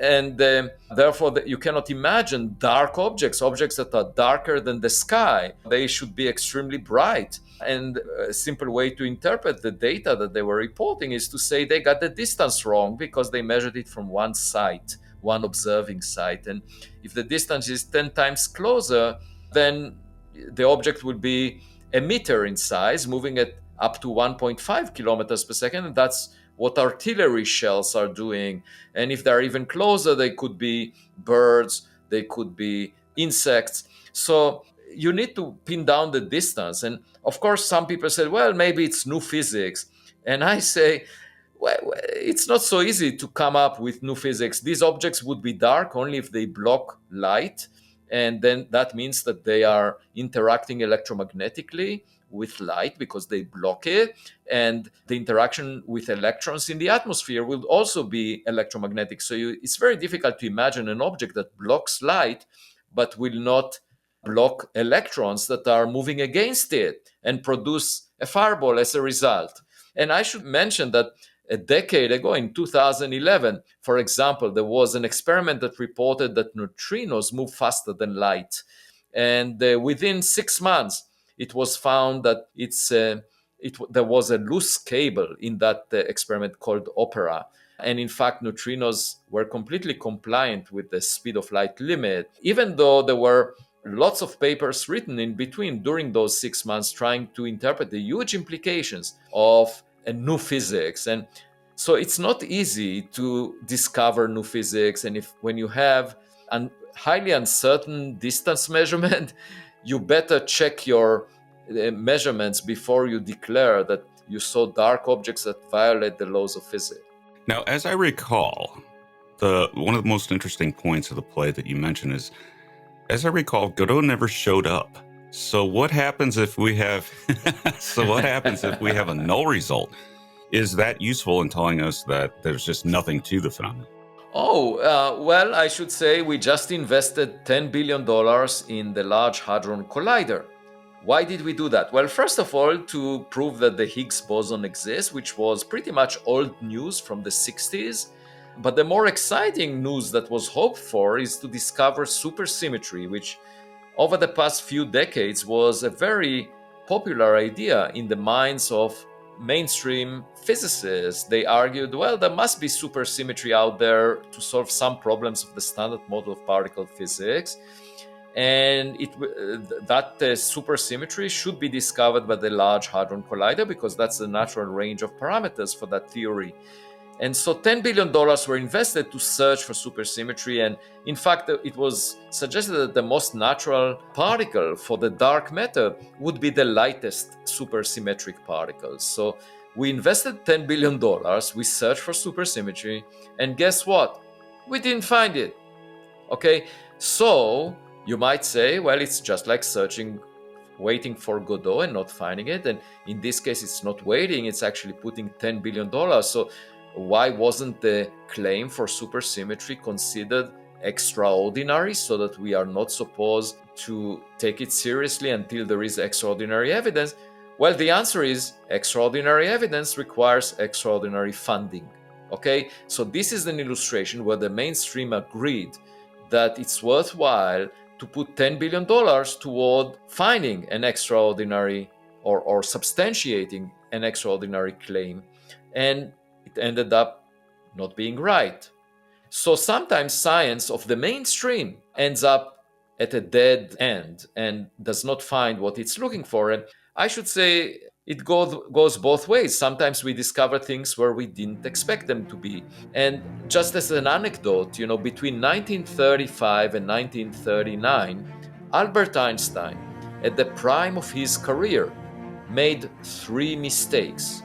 And therefore, you cannot imagine dark objects that are darker than the sky. They should be extremely bright. And a simple way to interpret the data that they were reporting is to say they got the distance wrong because they measured it from one site, one observing site. And if the distance is 10 times closer, then the object will be a meter in size, moving at up to 1.5 kilometers per second. And that's what artillery shells are doing. And if they're even closer, they could be birds, they could be insects. So you need to pin down the distance. And of course, some people say, well, maybe it's new physics. And I say, well, it's not so easy to come up with new physics. These objects would be dark only if they block light. And then that means that they are interacting electromagnetically with light because they block it. And the interaction with electrons in the atmosphere will also be electromagnetic. So it's very difficult to imagine an object that blocks light but will not block electrons that are moving against it and produce a fireball as a result. And I should mention that a decade ago, in 2011, for example, there was an experiment that reported that neutrinos move faster than light. And within 6 months, it was found that there was a loose cable in that experiment called Opera. And in fact, neutrinos were completely compliant with the speed of light limit, even though there were lots of papers written in between during those 6 months trying to interpret the huge implications of a new physics. And so it's not easy to discover new physics. And when you have a highly uncertain distance measurement, you better check your measurements before you declare that you saw dark objects that violate the laws of physics. Now, as I recall, one of the most interesting points of the play that you mentioned is, as I recall, Godot never showed up. So what happens if we have a null result? Is that useful in telling us that there's just nothing to the phenomenon? Well, I should say we just invested $10 billion in the Large Hadron Collider. Why did we do that? Well, first of all, to prove that the Higgs boson exists, which was pretty much old news from the 60s. But the more exciting news that was hoped for is to discover supersymmetry, which over the past few decades was a very popular idea in the minds of mainstream physicists. They argued, well, there must be supersymmetry out there to solve some problems of the standard model of particle physics. And that supersymmetry should be discovered by the Large Hadron Collider because that's the natural range of parameters for that theory. And so $10 billion were invested to search for supersymmetry. And in fact, it was suggested that the most natural particle for the dark matter would be the lightest supersymmetric particles. So we invested $10 billion, we searched for supersymmetry, and guess what? We didn't find it. Okay, so you might say, well, it's just like waiting for Godot and not finding it. And in this case, it's not waiting, it's actually putting $10 billion. So why wasn't the claim for supersymmetry considered extraordinary so that we are not supposed to take it seriously until there is extraordinary evidence? Well, the answer is extraordinary evidence requires extraordinary funding. Okay, so this is an illustration where the mainstream agreed that it's worthwhile to put $10 billion toward finding an extraordinary or substantiating an extraordinary claim. And it ended up not being right. So sometimes science of the mainstream ends up at a dead end and does not find what it's looking for. And I should say, it goes both ways. Sometimes we discover things where we didn't expect them to be. And just as an anecdote, between 1935 and 1939, Albert Einstein, at the prime of his career, made 3 mistakes.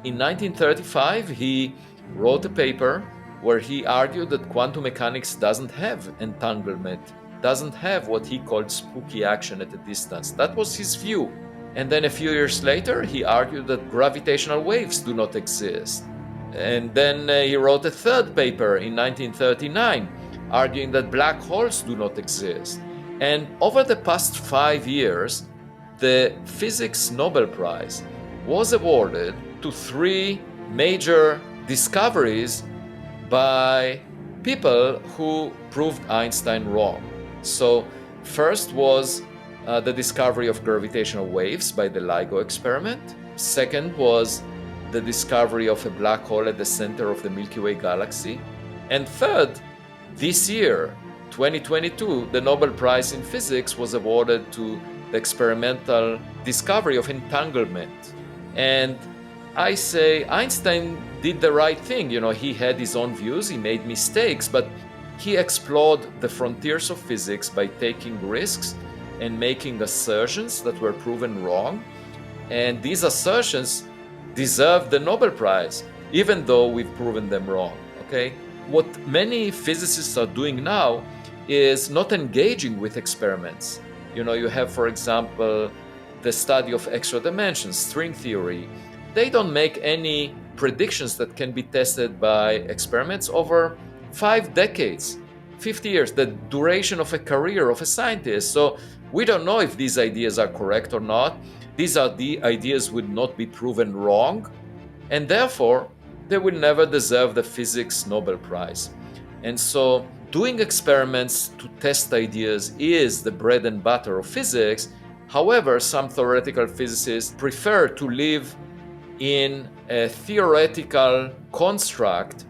In 1935, he wrote a paper where he argued that quantum mechanics doesn't have entanglement, doesn't have what he called spooky action at a distance. That was his view. And then a few years later, he argued that gravitational waves do not exist. And then he wrote a third paper in 1939, arguing that black holes do not exist. And over the past 5 years, the Physics Nobel Prize was awarded to 3 major discoveries by people who proved Einstein wrong. So first was the discovery of gravitational waves by the LIGO experiment. Second was the discovery of a black hole at the center of the Milky Way galaxy. And third, this year, 2022, the Nobel Prize in Physics was awarded to the experimental discovery of entanglement. And I say Einstein did the right thing. He had his own views, he made mistakes, but he explored the frontiers of physics by taking risks and making assertions that were proven wrong. And these assertions deserve the Nobel Prize, even though we've proven them wrong, okay? What many physicists are doing now is not engaging with experiments. You have, for example, the study of extra dimensions, string theory. They don't make any predictions that can be tested by experiments over 5 decades, 50 years, the duration of a career of a scientist. So we don't know if these ideas are correct or not. These ideas would not be proven wrong, and therefore they will never deserve the Physics Nobel Prize. And so doing experiments to test ideas is the bread and butter of physics. However, some theoretical physicists prefer to live in a theoretical construct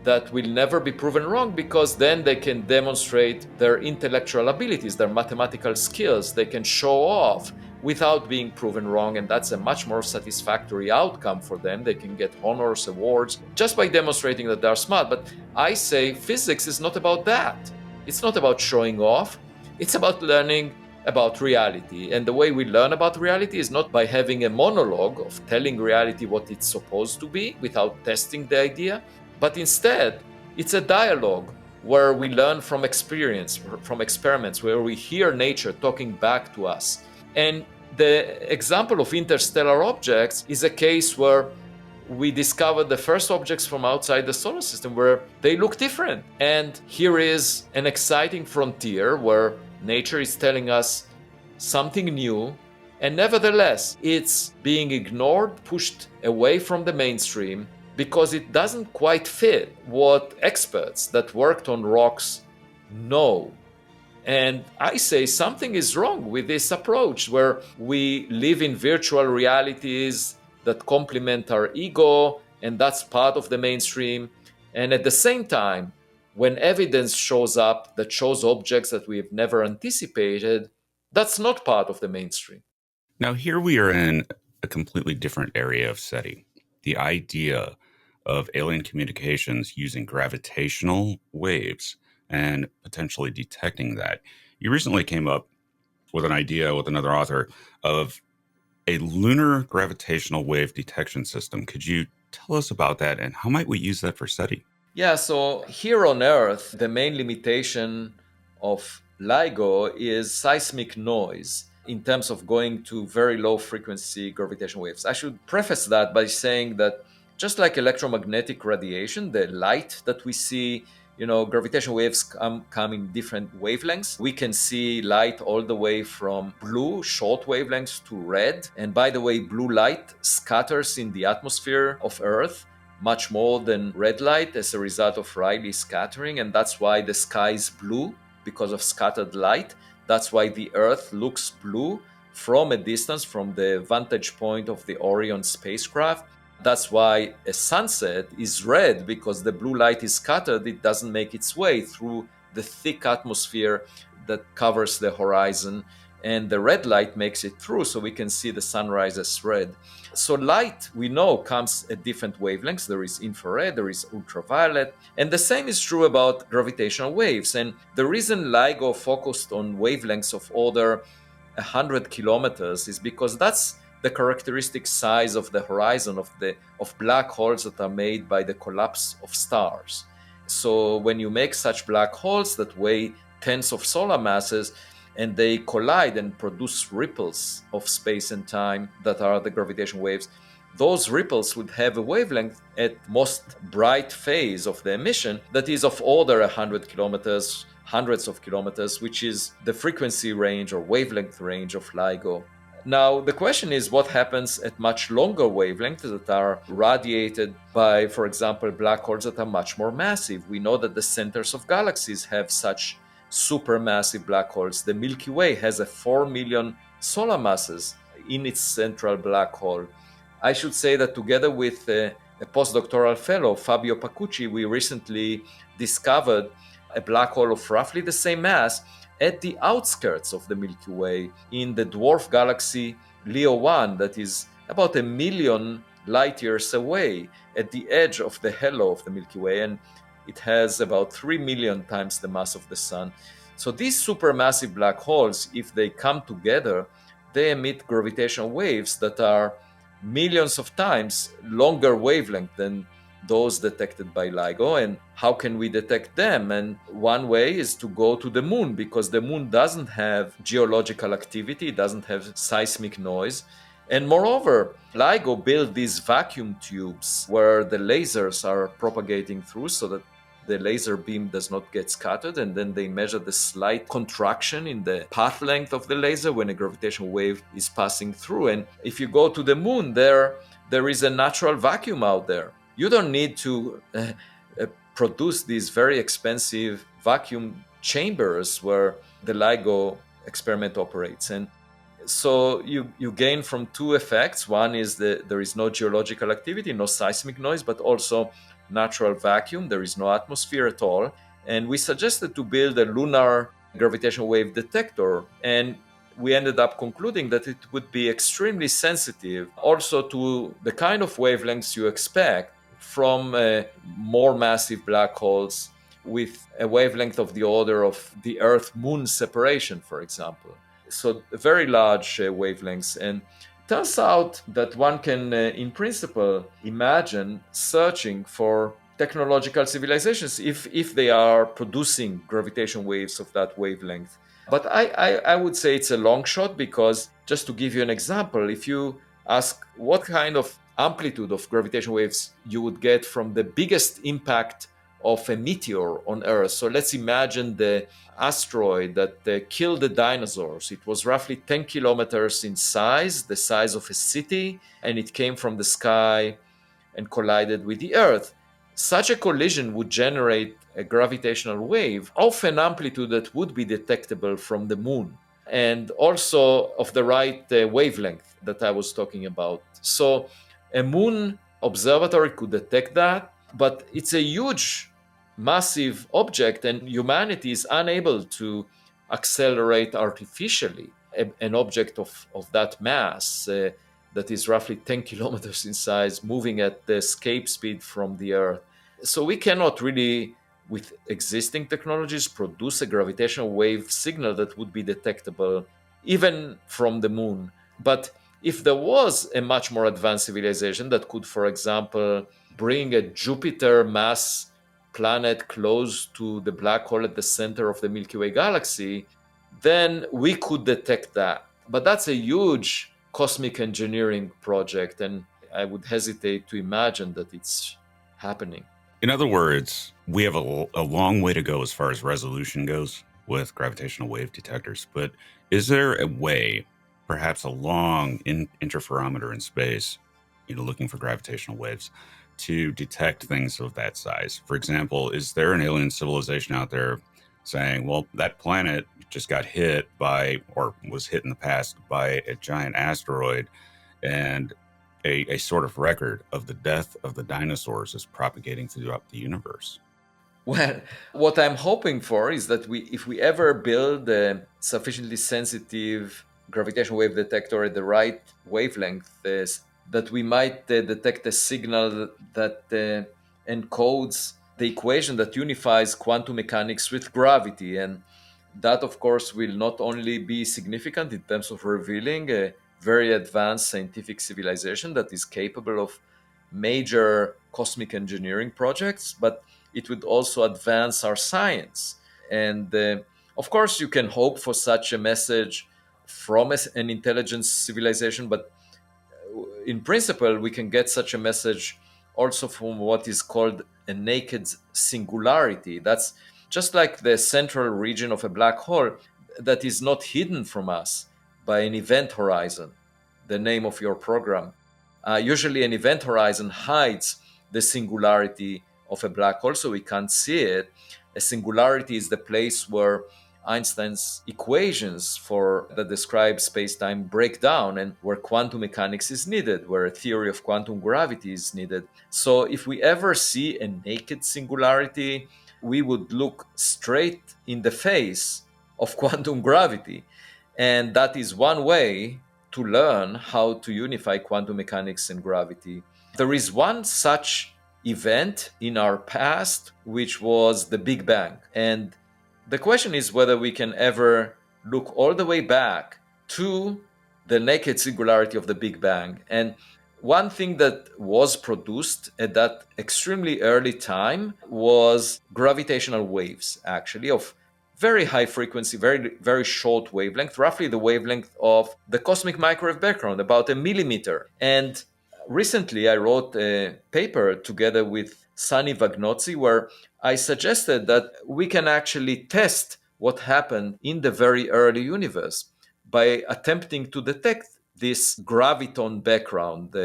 that will never be proven wrong, because then they can demonstrate their intellectual abilities, their mathematical skills. They can show off without being proven wrong, and that's a much more satisfactory outcome for them. They can get honors, awards, just by demonstrating that they're smart. But I say physics is not about that. It's not about showing off. It's about learning about reality. And the way we learn about reality is not by having a monologue of telling reality what it's supposed to be without testing the idea, but instead, it's a dialogue where we learn from experience, from experiments, where we hear nature talking back to us. And the example of interstellar objects is a case where we discovered the first objects from outside the solar system where they look different. And here is an exciting frontier where nature is telling us something new, and nevertheless, it's being ignored, pushed away from the mainstream, because it doesn't quite fit what experts that worked on rocks know. And I say something is wrong with this approach, where we live in virtual realities that complement our ego, and that's part of the mainstream. And at the same time, when evidence shows up that shows objects that we have never anticipated, that's not part of the mainstream. Now, here we are in a completely different area of SETI. The idea of alien communications using gravitational waves and potentially detecting that. You recently came up with an idea with another author of a lunar gravitational wave detection system. Could you tell us about that, and how might we use that for SETI? Yeah, so here on Earth, the main limitation of LIGO is seismic noise in terms of going to very low frequency gravitational waves. I should preface that by saying that just like electromagnetic radiation, the light that we see, gravitational waves come in different wavelengths. We can see light all the way from blue, short wavelengths, to red. And by the way, blue light scatters in the atmosphere of Earth much more than red light as a result of Rayleigh scattering. And that's why the sky is blue, because of scattered light. That's why the Earth looks blue from a distance, from the vantage point of the Orion spacecraft. That's why a sunset is red, because the blue light is scattered. It doesn't make its way through the thick atmosphere that covers the horizon. and the red light makes it through, so we can see the sunrise as red. So light, we know, comes at different wavelengths. There is infrared, there is ultraviolet, and the same is true about gravitational waves. And the reason LIGO focused on wavelengths of order 100 kilometers is because that's the characteristic size of the horizon of black holes that are made by the collapse of stars. So when you make such black holes that weigh tens of solar masses, and they collide and produce ripples of space and time that are the gravitational waves, those ripples would have a wavelength at most bright phase of the emission that is of order 100 kilometers, hundreds of kilometers, which is the frequency range or wavelength range of LIGO. Now, the question is what happens at much longer wavelengths that are radiated by, for example, black holes that are much more massive. We know that the centers of galaxies have such supermassive black holes. The Milky Way has 4 million solar masses in its central black hole. I should say that together with a postdoctoral fellow, Fabio Pacucci, we recently discovered a black hole of roughly the same mass at the outskirts of the Milky Way in the dwarf galaxy Leo 1 that is about 1 million light years away at the edge of the halo of the Milky Way, and it has about 3 million times the mass of the Sun. So these supermassive black holes, if they come together, they emit gravitational waves that are millions of times longer wavelength than those detected by LIGO. And how can we detect them? And one way is to go to the moon, because the moon doesn't have geological activity, it doesn't have seismic noise. And moreover, LIGO built these vacuum tubes where the lasers are propagating through so that the laser beam does not get scattered, and then they measure the slight contraction in the path length of the laser when a gravitational wave is passing through. And if you go to the moon, there is a natural vacuum out there. You don't need to produce these very expensive vacuum chambers where the LIGO experiment operates. And so you gain from two effects. One is that there is no geological activity, no seismic noise, but also natural vacuum. There is no atmosphere at all. And we suggested to build a lunar gravitational wave detector. And we ended up concluding that it would be extremely sensitive also to the kind of wavelengths you expect from more massive black holes with a wavelength of the order of the Earth-Moon separation, for example. So very large wavelengths. And it turns out that one can, in principle, imagine searching for technological civilizations if they are producing gravitational waves of that wavelength. But I would say it's a long shot, because just to give you an example, if you ask what kind of amplitude of gravitational waves you would get from the biggest impact of a meteor on Earth. So let's imagine the asteroid that killed the dinosaurs. It was roughly 10 kilometers in size, the size of a city, and it came from the sky and collided with the Earth. Such a collision would generate a gravitational wave of an amplitude that would be detectable from the moon, and also of the right wavelength that I was talking about. So a moon observatory could detect that, but it's a huge, massive object, and humanity is unable to accelerate artificially an object of that mass that is roughly 10 kilometers in size, moving at the escape speed from the Earth. So we cannot really, with existing technologies, produce a gravitational wave signal that would be detectable even from the moon. But if there was a much more advanced civilization that could, for example, bring a Jupiter mass planet close to the black hole at the center of the Milky Way galaxy, then we could detect that. But that's a huge cosmic engineering project, and I would hesitate to imagine that it's happening. In other words, we have a long way to go as far as resolution goes with gravitational wave detectors. But is there a way, perhaps a long interferometer in space, looking for gravitational waves, to detect things of that size? For example, is there an alien civilization out there saying, well, that planet just got hit by, or was hit in the past by, a giant asteroid, and a sort of record of the death of the dinosaurs is propagating throughout the universe? Well, what I'm hoping for is that if we ever build a sufficiently sensitive gravitational wave detector at the right wavelength, that we might detect a signal that encodes the equation that unifies quantum mechanics with gravity. And that, of course, will not only be significant in terms of revealing a very advanced scientific civilization that is capable of major cosmic engineering projects, but it would also advance our science. And of course, you can hope for such a message from an intelligent civilization, but in principle, we can get such a message also from what is called a naked singularity. That's just like the central region of a black hole that is not hidden from us by an event horizon, the name of your program. Usually, an event horizon hides the singularity of a black hole, so we can't see it. A singularity is the place where Einstein's equations that describe space-time break down, and where quantum mechanics is needed, where a theory of quantum gravity is needed. So if we ever see a naked singularity, we would look straight in the face of quantum gravity. And that is one way to learn how to unify quantum mechanics and gravity. There is one such event in our past, which was the Big Bang. And the question is whether we can ever look all the way back to the naked singularity of the Big Bang. And one thing that was produced at that extremely early time was gravitational waves, actually, of very high frequency, very, very short wavelength, roughly the wavelength of the cosmic microwave background, about a millimeter. And recently, I wrote a paper together with Sani Vagnozzi where I suggested that we can actually test what happened in the very early universe by attempting to detect this graviton background,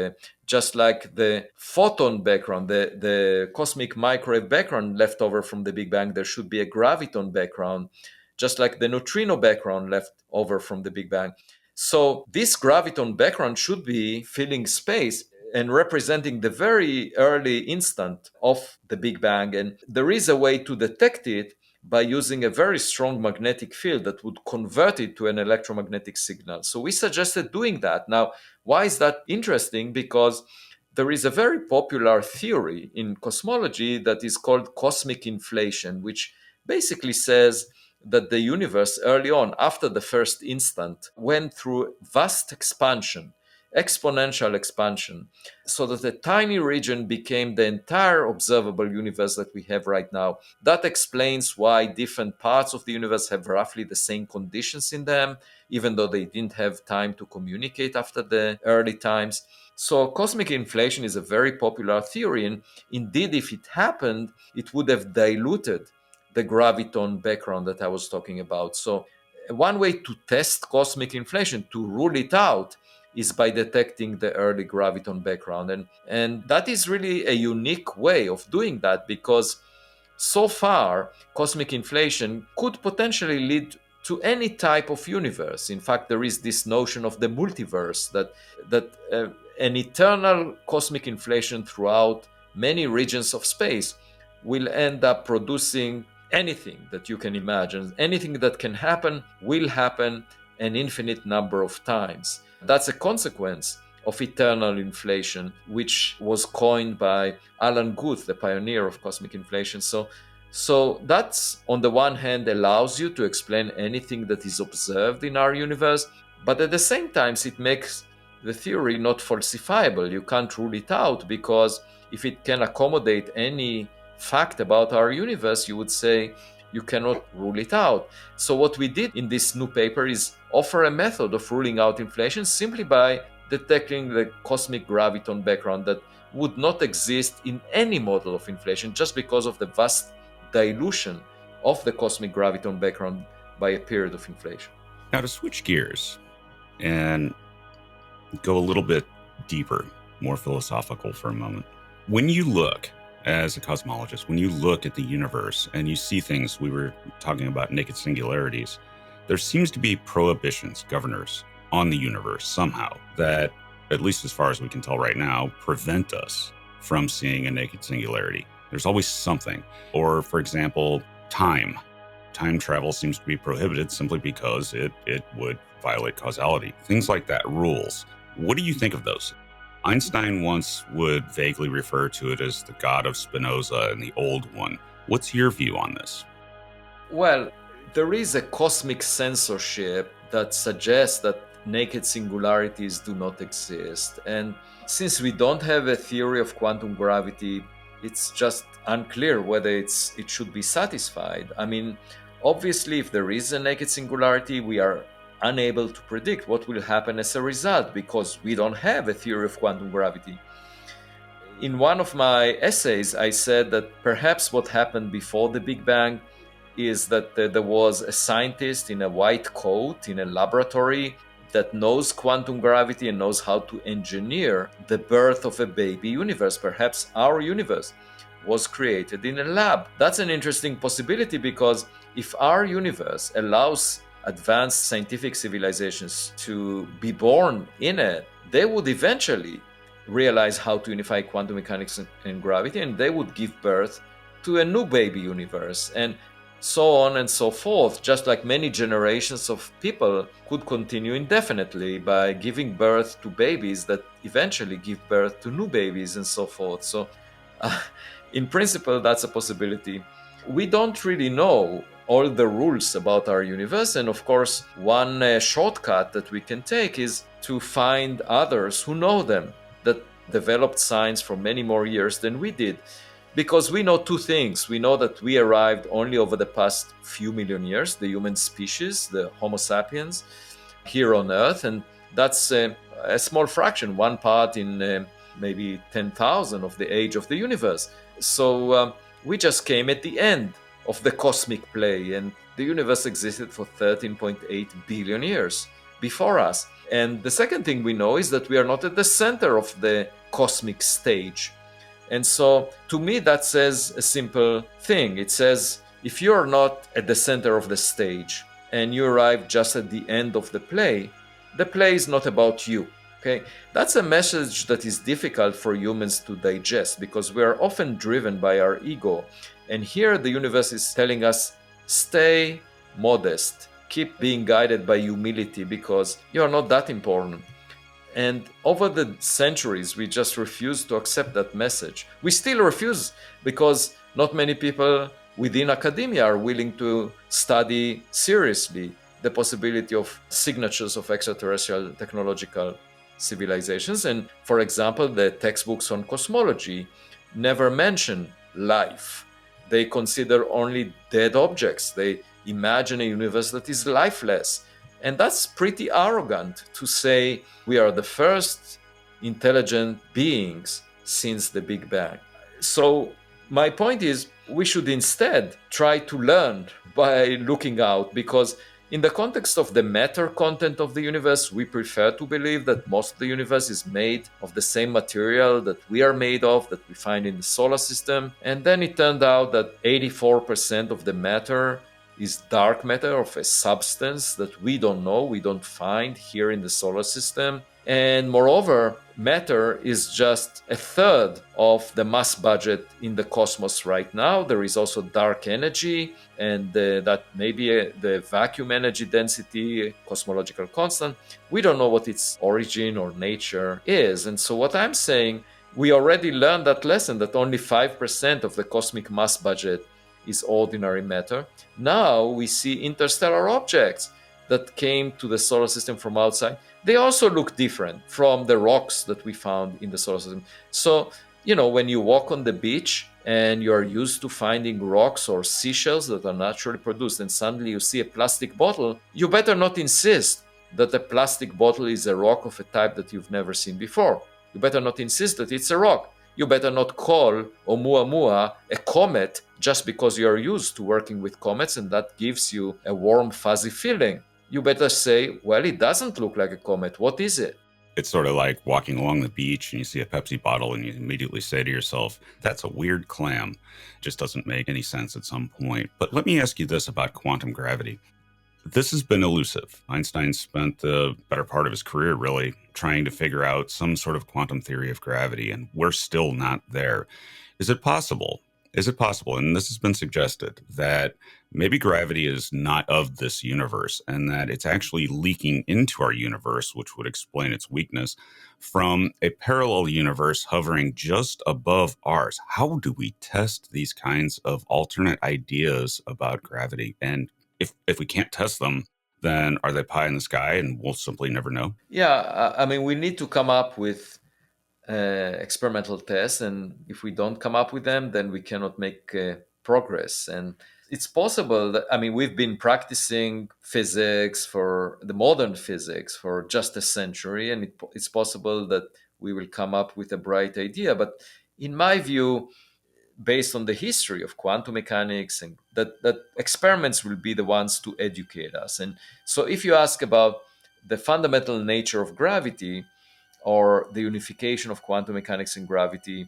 just like the photon background, the cosmic microwave background left over from the Big Bang, there should be a graviton background, just like the neutrino background left over from the Big Bang. So this graviton background should be filling space and representing the very early instant of the Big Bang. And there is a way to detect it by using a very strong magnetic field that would convert it to an electromagnetic signal. So we suggested doing that. Now, why is that interesting? Because there is a very popular theory in cosmology that is called cosmic inflation, which basically says that the universe early on, after the first instant, went through vast expansion, exponential expansion, so that a tiny region became the entire observable universe that we have right now. That explains why different parts of the universe have roughly the same conditions in them, even though they didn't have time to communicate after the early times. So cosmic inflation is a very popular theory, and indeed, if it happened, it would have diluted the graviton background that I was talking about. So one way to test cosmic inflation, to rule it out, is by detecting the early graviton background. And that is really a unique way of doing that, because so far, cosmic inflation could potentially lead to any type of universe. In fact, there is this notion of the multiverse, that an eternal cosmic inflation throughout many regions of space will end up producing anything that you can imagine. Anything that can happen will happen an infinite number of times. That's a consequence of eternal inflation, which was coined by Alan Guth, the pioneer of cosmic inflation. So that's, on the one hand, allows you to explain anything that is observed in our universe, but at the same time, it makes the theory not falsifiable. You can't rule it out, because if it can accommodate any fact about our universe, you would say you cannot rule it out. So what we did in this new paper is offer a method of ruling out inflation simply by detecting the cosmic graviton background that would not exist in any model of inflation, just because of the vast dilution of the cosmic graviton background by a period of inflation. Now, to switch gears and go a little bit deeper, more philosophical for a moment. When you look as a cosmologist, when you look at the universe and you see things, we were talking about naked singularities, there seems to be prohibitions, governors on the universe somehow that, at least as far as we can tell right now, prevent us from seeing a naked singularity. There's always something. Or, for example, time. Time travel seems to be prohibited simply because it would violate causality. Things like that, rules. What do you think of those? Einstein once would vaguely refer to it as the God of Spinoza and the Old One. What's your view on this? Well, there is a cosmic censorship that suggests that naked singularities do not exist. And since we don't have a theory of quantum gravity, it's just unclear whether it should be satisfied. I mean, obviously, if there is a naked singularity, we are unable to predict what will happen as a result because we don't have a theory of quantum gravity. In one of my essays, I said that perhaps what happened before the Big Bang is that there was a scientist in a white coat in a laboratory that knows quantum gravity and knows how to engineer the birth of a baby universe. Perhaps our universe was created in a lab. That's an interesting possibility because if our universe allows advanced scientific civilizations to be born in it, they would eventually realize how to unify quantum mechanics and gravity, and they would give birth to a new baby universe. And so on and so forth, just like many generations of people could continue indefinitely by giving birth to babies that eventually give birth to new babies and so forth. So, in principle, that's a possibility. We don't really know all the rules about our universe, and of course, one shortcut that we can take is to find others who know them, that developed science for many more years than we did. Because we know two things. We know that we arrived only over the past few million years, the human species, the Homo sapiens, here on Earth. And that's a small fraction, one part in maybe 10,000 of the age of the universe. So we just came at the end of the cosmic play, and the universe existed for 13.8 billion years before us. And the second thing we know is that we are not at the center of the cosmic stage. And so, to me, that says a simple thing. It says, if you're not at the center of the stage and you arrive just at the end of the play is not about you. Okay? That's a message that is difficult for humans to digest because we are often driven by our ego. And here the universe is telling us, stay modest, keep being guided by humility because you are not that important. And over the centuries, we just refuse to accept that message. We still refuse because not many people within academia are willing to study seriously the possibility of signatures of extraterrestrial technological civilizations. And for example, the textbooks on cosmology never mention life. They consider only dead objects. They imagine a universe that is lifeless. And that's pretty arrogant to say we are the first intelligent beings since the Big Bang. So my point is we should instead try to learn by looking out, because in the context of the matter content of the universe, we prefer to believe that most of the universe is made of the same material that we are made of, that we find in the solar system. And then it turned out that 84% of the matter is dark matter, of a substance that we don't know, we don't find here in the solar system. And moreover, matter is just a third of the mass budget in the cosmos right now. There is also dark energy, and that maybe the vacuum energy density, cosmological constant. We don't know what its origin or nature is. And so what I'm saying, we already learned that lesson, that only 5% of the cosmic mass budget is ordinary matter. Now we see interstellar objects that came to the solar system from outside. They also look different from the rocks that we found in the solar system. So, when you walk on the beach and you're used to finding rocks or seashells that are naturally produced, and suddenly you see a plastic bottle, you better not insist that the plastic bottle is a rock of a type that you've never seen before. You better not insist that it's a rock. You better not call Oumuamua a comet just because you're used to working with comets and that gives you a warm, fuzzy feeling. You better say, well, it doesn't look like a comet. What is it? It's sort of like walking along the beach and you see a Pepsi bottle and you immediately say to yourself, that's a weird clam. It just doesn't make any sense at some point. But let me ask you this about quantum gravity. This has been elusive. Einstein spent the better part of his career really trying to figure out some sort of quantum theory of gravity, and we're still not there. Is it possible Is it possible, and this has been suggested, that maybe gravity is not of this universe and that it's actually leaking into our universe, which would explain its weakness, from a parallel universe hovering just above ours? How do we test these kinds of alternate ideas about gravity? And if we can't test them, then are they pie in the sky and we'll simply never know? Yeah, I mean, we need to come up with experimental tests, and if we don't come up with them, then we cannot make progress. And it's possible that, I mean, we've been practicing physics, for the modern physics, for just a century, and it's possible that we will come up with a bright idea. But in my view, based on the history of quantum mechanics, and that experiments will be the ones to educate us. And so if you ask about the fundamental nature of gravity, or the unification of quantum mechanics and gravity,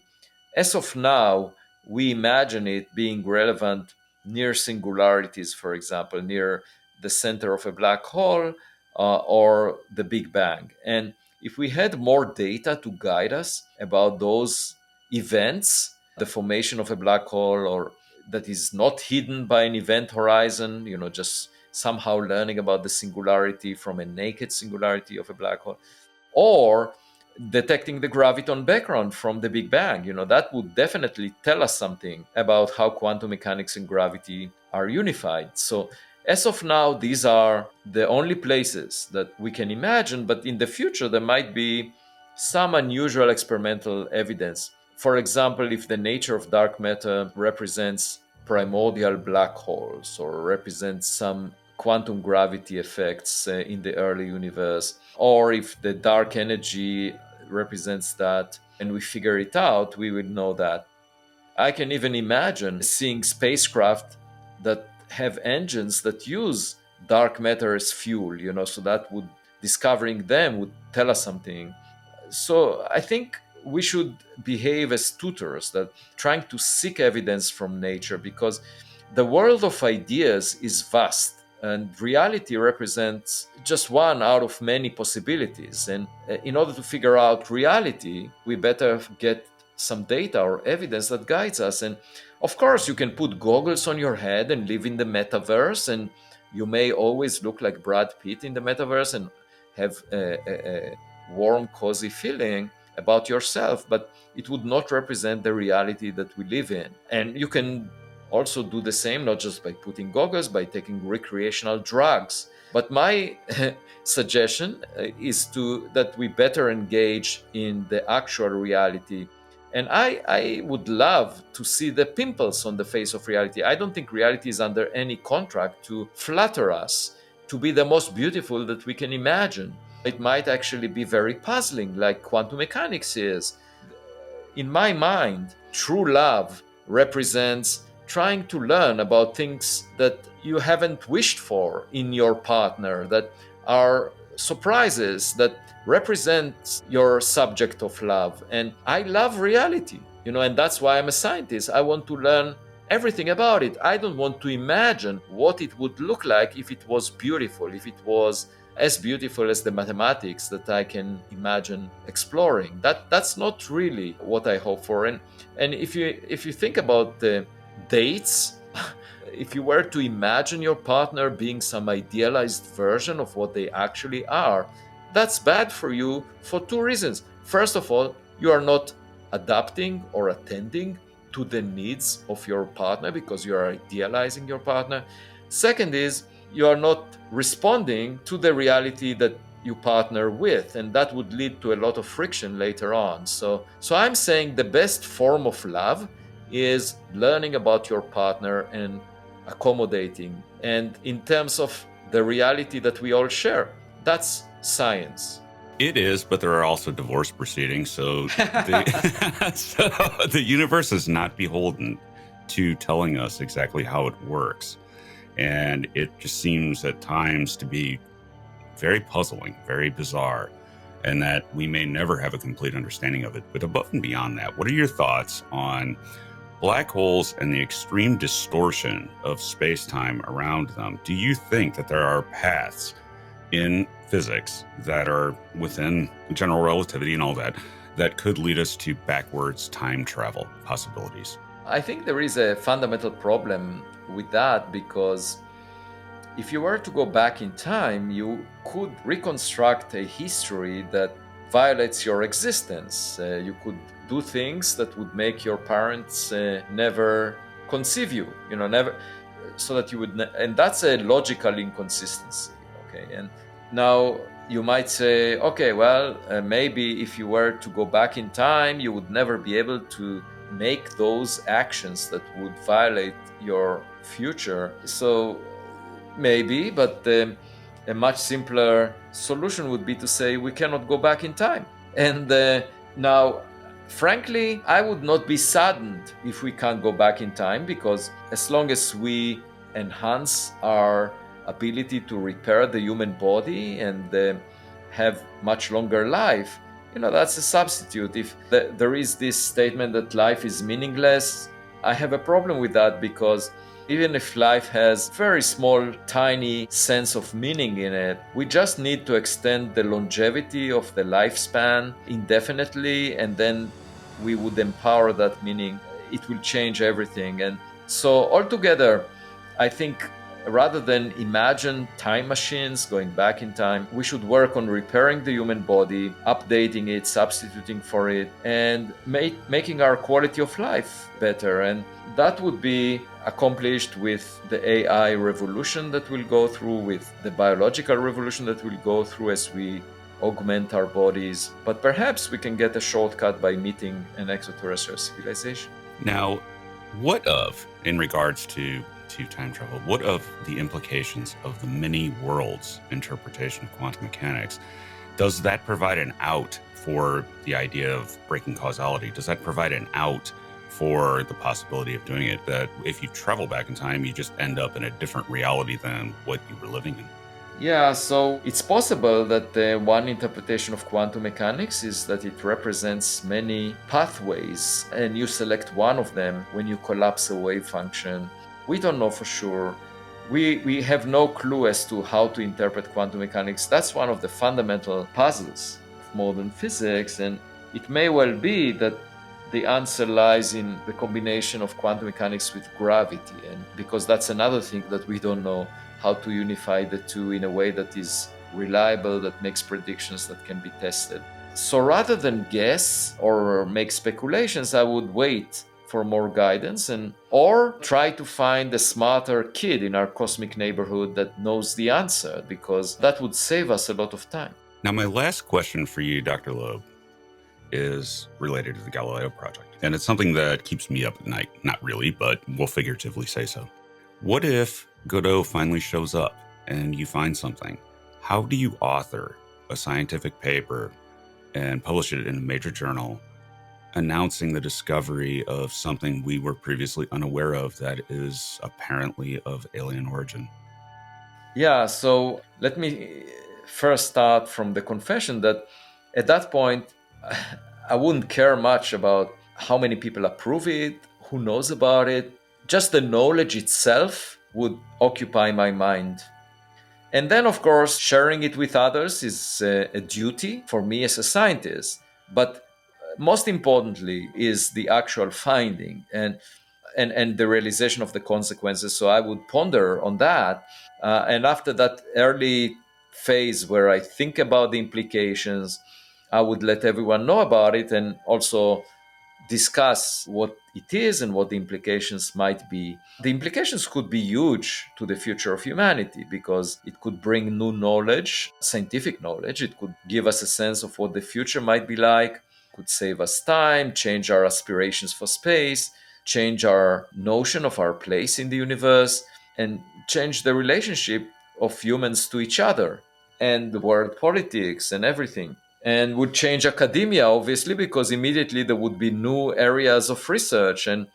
as of now, we imagine it being relevant near singularities, for example, near the center of a black hole, or the Big Bang. And if we had more data to guide us about those events, the formation of a black hole, or that is not hidden by an event horizon, just somehow learning about the singularity from a naked singularity of a black hole, or detecting the graviton background from the Big Bang, that would definitely tell us something about how quantum mechanics and gravity are unified. So as of now, these are the only places that we can imagine, but in the future, there might be some unusual experimental evidence. For example, if the nature of dark matter represents primordial black holes, or represents some quantum gravity effects in the early universe, or if the dark energy represents that, and we figure it out, we will know that. I can even imagine seeing spacecraft that have engines that use dark matter as fuel, so that would, discovering them would tell us something. So I think we should behave as tutors, that trying to seek evidence from nature, because the world of ideas is vast, and reality represents just one out of many possibilities. And in order to figure out reality, we better get some data or evidence that guides us. And of course, you can put goggles on your head and live in the metaverse, and you may always look like Brad Pitt in the metaverse and have a warm, cozy feeling about yourself, but it would not represent the reality that we live in. And you can also do the same, not just by putting goggles, by taking recreational drugs. But my suggestion is that we better engage in the actual reality. And I would love to see the pimples on the face of reality. I don't think reality is under any contract to flatter us, to be the most beautiful that we can imagine. It might actually be very puzzling, like quantum mechanics is. In my mind, true love represents trying to learn about things that you haven't wished for in your partner, that are surprises, that represent your subject of love. And I love reality, and that's why I'm a scientist. I want to learn everything about it. I don't want to imagine what it would look like if it was beautiful, if it was as beautiful as the mathematics that I can imagine exploring. That's not really what I hope for. And if you think about the dates, if you were to imagine your partner being some idealized version of what they actually are, that's bad for you for two reasons. First of all, you are not adapting or attending to the needs of your partner because you are idealizing your partner. Second is, you are not responding to the reality that you partner with, and that would lead to a lot of friction later on. So I'm saying the best form of love is learning about your partner and accommodating. And in terms of the reality that we all share, that's science. It is, but there are also divorce proceedings. So the universe is not beholden to telling us exactly how it works. And it just seems at times to be very puzzling, very bizarre, and that we may never have a complete understanding of it. But above and beyond that, what are your thoughts on black holes and the extreme distortion of space-time around them? Do you think that there are paths in physics that are within general relativity and all that could lead us to backwards time travel possibilities? I think there is a fundamental problem with that, because if you were to go back in time, you could reconstruct a history that violates your existence. You could do things that would make your parents never conceive you, never, so that you would, and that's a logical inconsistency. Okay, and now you might say, okay, well, maybe if you were to go back in time, you would never be able to make those actions that would violate your future. So maybe, but a much simpler solution would be to say we cannot go back in time. And now, frankly, I would not be saddened if we can't go back in time, because as long as we enhance our ability to repair the human body and have much longer life, that's a substitute. If there is this statement that life is meaningless, I have a problem with that, because even if life has very small, tiny sense of meaning in it, we just need to extend the longevity of the lifespan indefinitely, and then we would empower that meaning. It will change everything. And so altogether, I think rather than imagine time machines going back in time, we should work on repairing the human body, updating it, substituting for it, and making our quality of life better. And that would be accomplished with the AI revolution that we'll go through, with the biological revolution that we'll go through as we augment our bodies. But perhaps we can get a shortcut by meeting an extraterrestrial civilization. Now, what of, in regards to time travel, what of the implications of the many worlds interpretation of quantum mechanics? Does that provide an out for the idea of breaking causality? Does that provide an out for the possibility of doing it, that if you travel back in time, you just end up in a different reality than what you were living in? Yeah, so it's possible that one interpretation of quantum mechanics is that it represents many pathways, and you select one of them when you collapse a wave function. We don't know for sure. We have no clue as to how to interpret quantum mechanics. That's one of the fundamental puzzles of modern physics, and it may well be that the answer lies in the combination of quantum mechanics with gravity, and because that's another thing that we don't know, how to unify the two in a way that is reliable, that makes predictions that can be tested. So rather than guess or make speculations, I would wait for more guidance, or try to find a smarter kid in our cosmic neighborhood that knows the answer, because that would save us a lot of time. Now, my last question for you, Dr. Loeb, is related to the Galileo Project. And it's something that keeps me up at night. Not really, but we'll figuratively say so. What if Godot finally shows up and you find something? How do you author a scientific paper and publish it in a major journal announcing the discovery of something we were previously unaware of that is apparently of alien origin? Yeah, so let me first start from the confession that at that point, I wouldn't care much about how many people approve it, who knows about it. Just the knowledge itself would occupy my mind. And then, of course, sharing it with others is a duty for me as a scientist. But most importantly is the actual finding and the realization of the consequences. So I would ponder on that. And after that early phase where I think about the implications, I would let everyone know about it, and also discuss what it is and what the implications might be. The implications could be huge to the future of humanity, because it could bring new knowledge, scientific knowledge. It could give us a sense of what the future might be like, could save us time, change our aspirations for space, change our notion of our place in the universe, and change the relationship of humans to each other and the world politics and everything. And would change academia, obviously, because immediately there would be new areas of research, and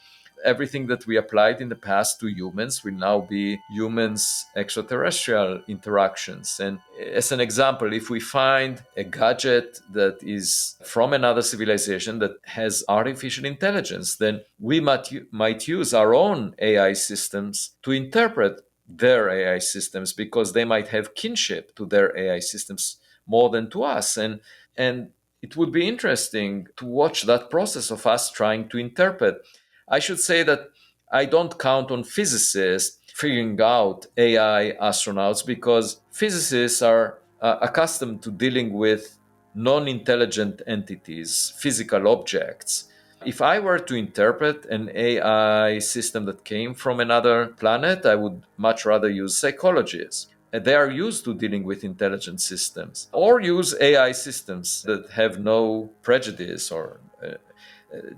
everything that we applied in the past to humans will now be humans extraterrestrial interactions. And as an example, if we find a gadget that is from another civilization that has artificial intelligence, then we might use our own AI systems to interpret their AI systems, because they might have kinship to their AI systems more than to us. And it would be interesting to watch that process of us trying to interpret. I should say that I don't count on physicists figuring out AI astronauts, because physicists are accustomed to dealing with non-intelligent entities, physical objects. If I were to interpret an AI system that came from another planet, I would much rather use psychologists. They are used to dealing with intelligent systems, or use AI systems that have no prejudice, or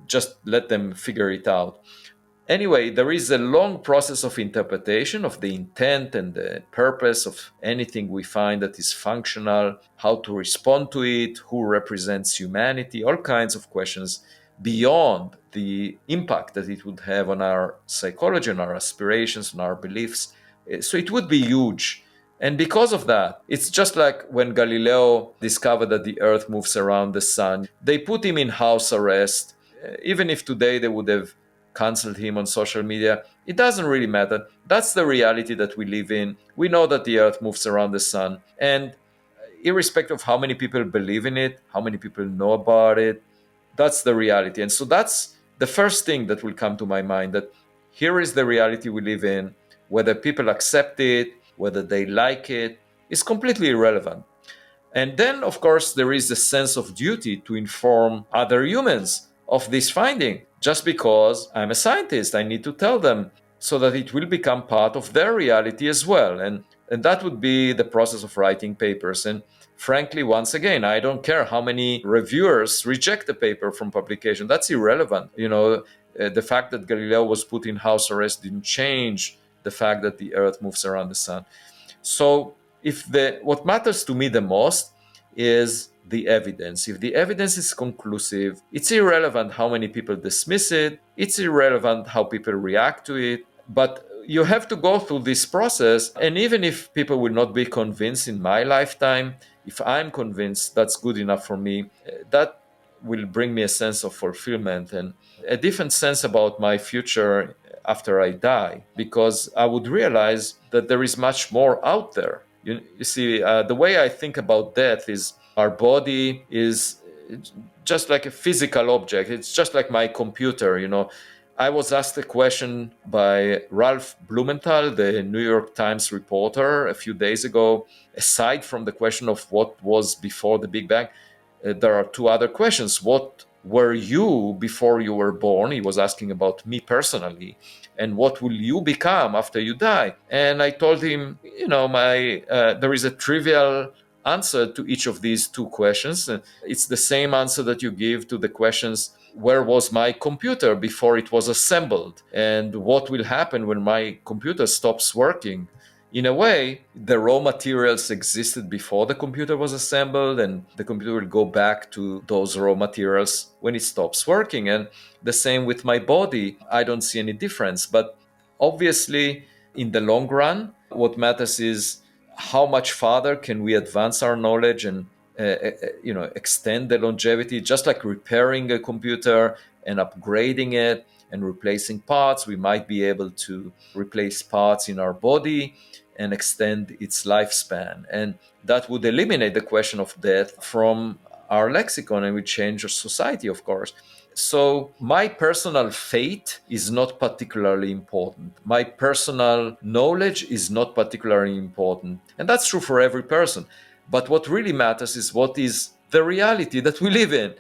just let them figure it out. Anyway, there is a long process of interpretation of the intent and the purpose of anything we find that is functional, how to respond to it, who represents humanity, all kinds of questions beyond the impact that it would have on our psychology, on our aspirations, on our beliefs. So it would be huge. And because of that, it's just like when Galileo discovered that the Earth moves around the sun. They put him in house arrest. Even if today they would have canceled him on social media, it doesn't really matter. That's the reality that we live in. We know that the Earth moves around the sun. And irrespective of how many people believe in it, how many people know about it, that's the reality. And so that's the first thing that will come to my mind, that here is the reality we live in. Whether people accept it, whether they like it, is completely irrelevant. And then, of course, there is a sense of duty to inform other humans of this finding. Just because I'm a scientist, I need to tell them so that it will become part of their reality as well. And that would be the process of writing papers. And frankly, once again, I don't care how many reviewers reject the paper from publication. That's irrelevant. The fact that Galileo was put in house arrest didn't change the fact that the Earth moves around the sun. So what matters to me the most is the evidence. If the evidence is conclusive, it's irrelevant how many people dismiss it. It's irrelevant how people react to it. But you have to go through this process. And even if people will not be convinced in my lifetime, if I'm convinced, that's good enough for me. That will bring me a sense of fulfillment and a different sense about my future after I die, because I would realize that there is much more out there. You see, the way I think about death is our body is just like a physical object. It's just like my computer. I was asked a question by Ralph Blumenthal, the New York Times reporter, a few days ago. Aside from the question of what was before the Big Bang, there are two other questions. What were you before you were born? He was asking about me personally. And what will you become after you die? And I told him, there is a trivial answer to each of these two questions. It's the same answer that you give to the questions, where was my computer before it was assembled? And what will happen when my computer stops working? In a way, the raw materials existed before the computer was assembled, and the computer will go back to those raw materials when it stops working. And the same with my body. I don't see any difference. But obviously, in the long run, what matters is how much farther can we advance our knowledge and extend the longevity. Just like repairing a computer and upgrading it and replacing parts, we might be able to replace parts in our body and extend its lifespan. And that would eliminate the question of death from our lexicon, and would change our society, of course. So my personal fate is not particularly important. My personal knowledge is not particularly important. And that's true for every person. But what really matters is what is the reality that we live in.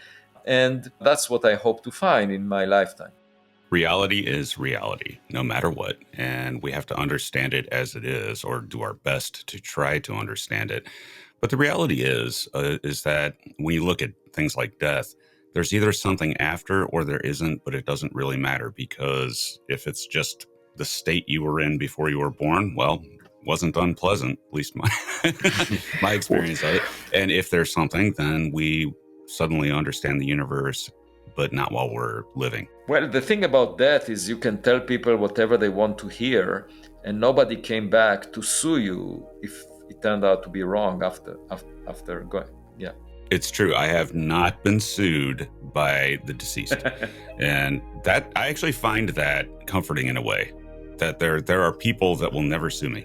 And that's what I hope to find in my lifetime. Reality is reality, no matter what. And we have to understand it as it is, or do our best to try to understand it. But the reality is that when you look at things like death, there's either something after or there isn't, but it doesn't really matter, because if it's just the state you were in before you were born, well, wasn't unpleasant, at least my experience of it. And if there's something, then we suddenly understand the universe, but not while we're living. Well, the thing about death is you can tell people whatever they want to hear, and nobody came back to sue you if it turned out to be wrong after going. Yeah. It's true. I have not been sued by the deceased. And that I actually find that comforting in a way. that there are people that will never sue me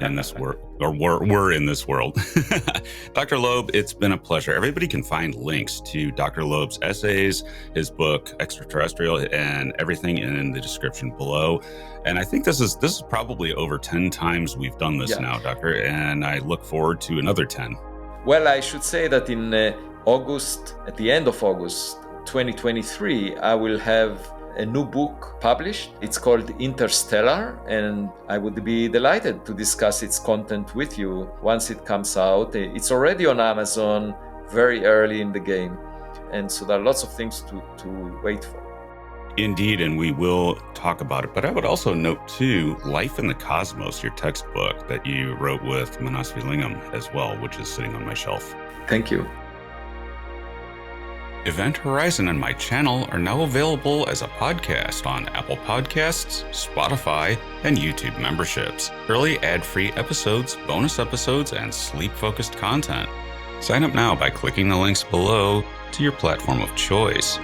in this world, or were in this world. Dr. Loeb, it's been a pleasure. Everybody can find links to Dr. Loeb's essays, his book, Extraterrestrial, and everything in the description below. And I think this is probably over 10 times we've done this now, Doctor, and I look forward to another 10. Well, I should say that in August, at the end of August 2023, I will have a new book published. It's called Interstellar, and I would be delighted to discuss its content with you once it comes out. It's already on Amazon very early in the game, and so there are lots of things to wait for. Indeed, and we will talk about it. But I would also note, too, Life in the Cosmos, your textbook that you wrote with Manasvi Lingam as well, which is sitting on my shelf. Thank you. Event Horizon and my channel are now available as a podcast on Apple Podcasts, Spotify, and YouTube memberships. Early ad-free episodes, bonus episodes, and sleep-focused content. Sign up now by clicking the links below to your platform of choice.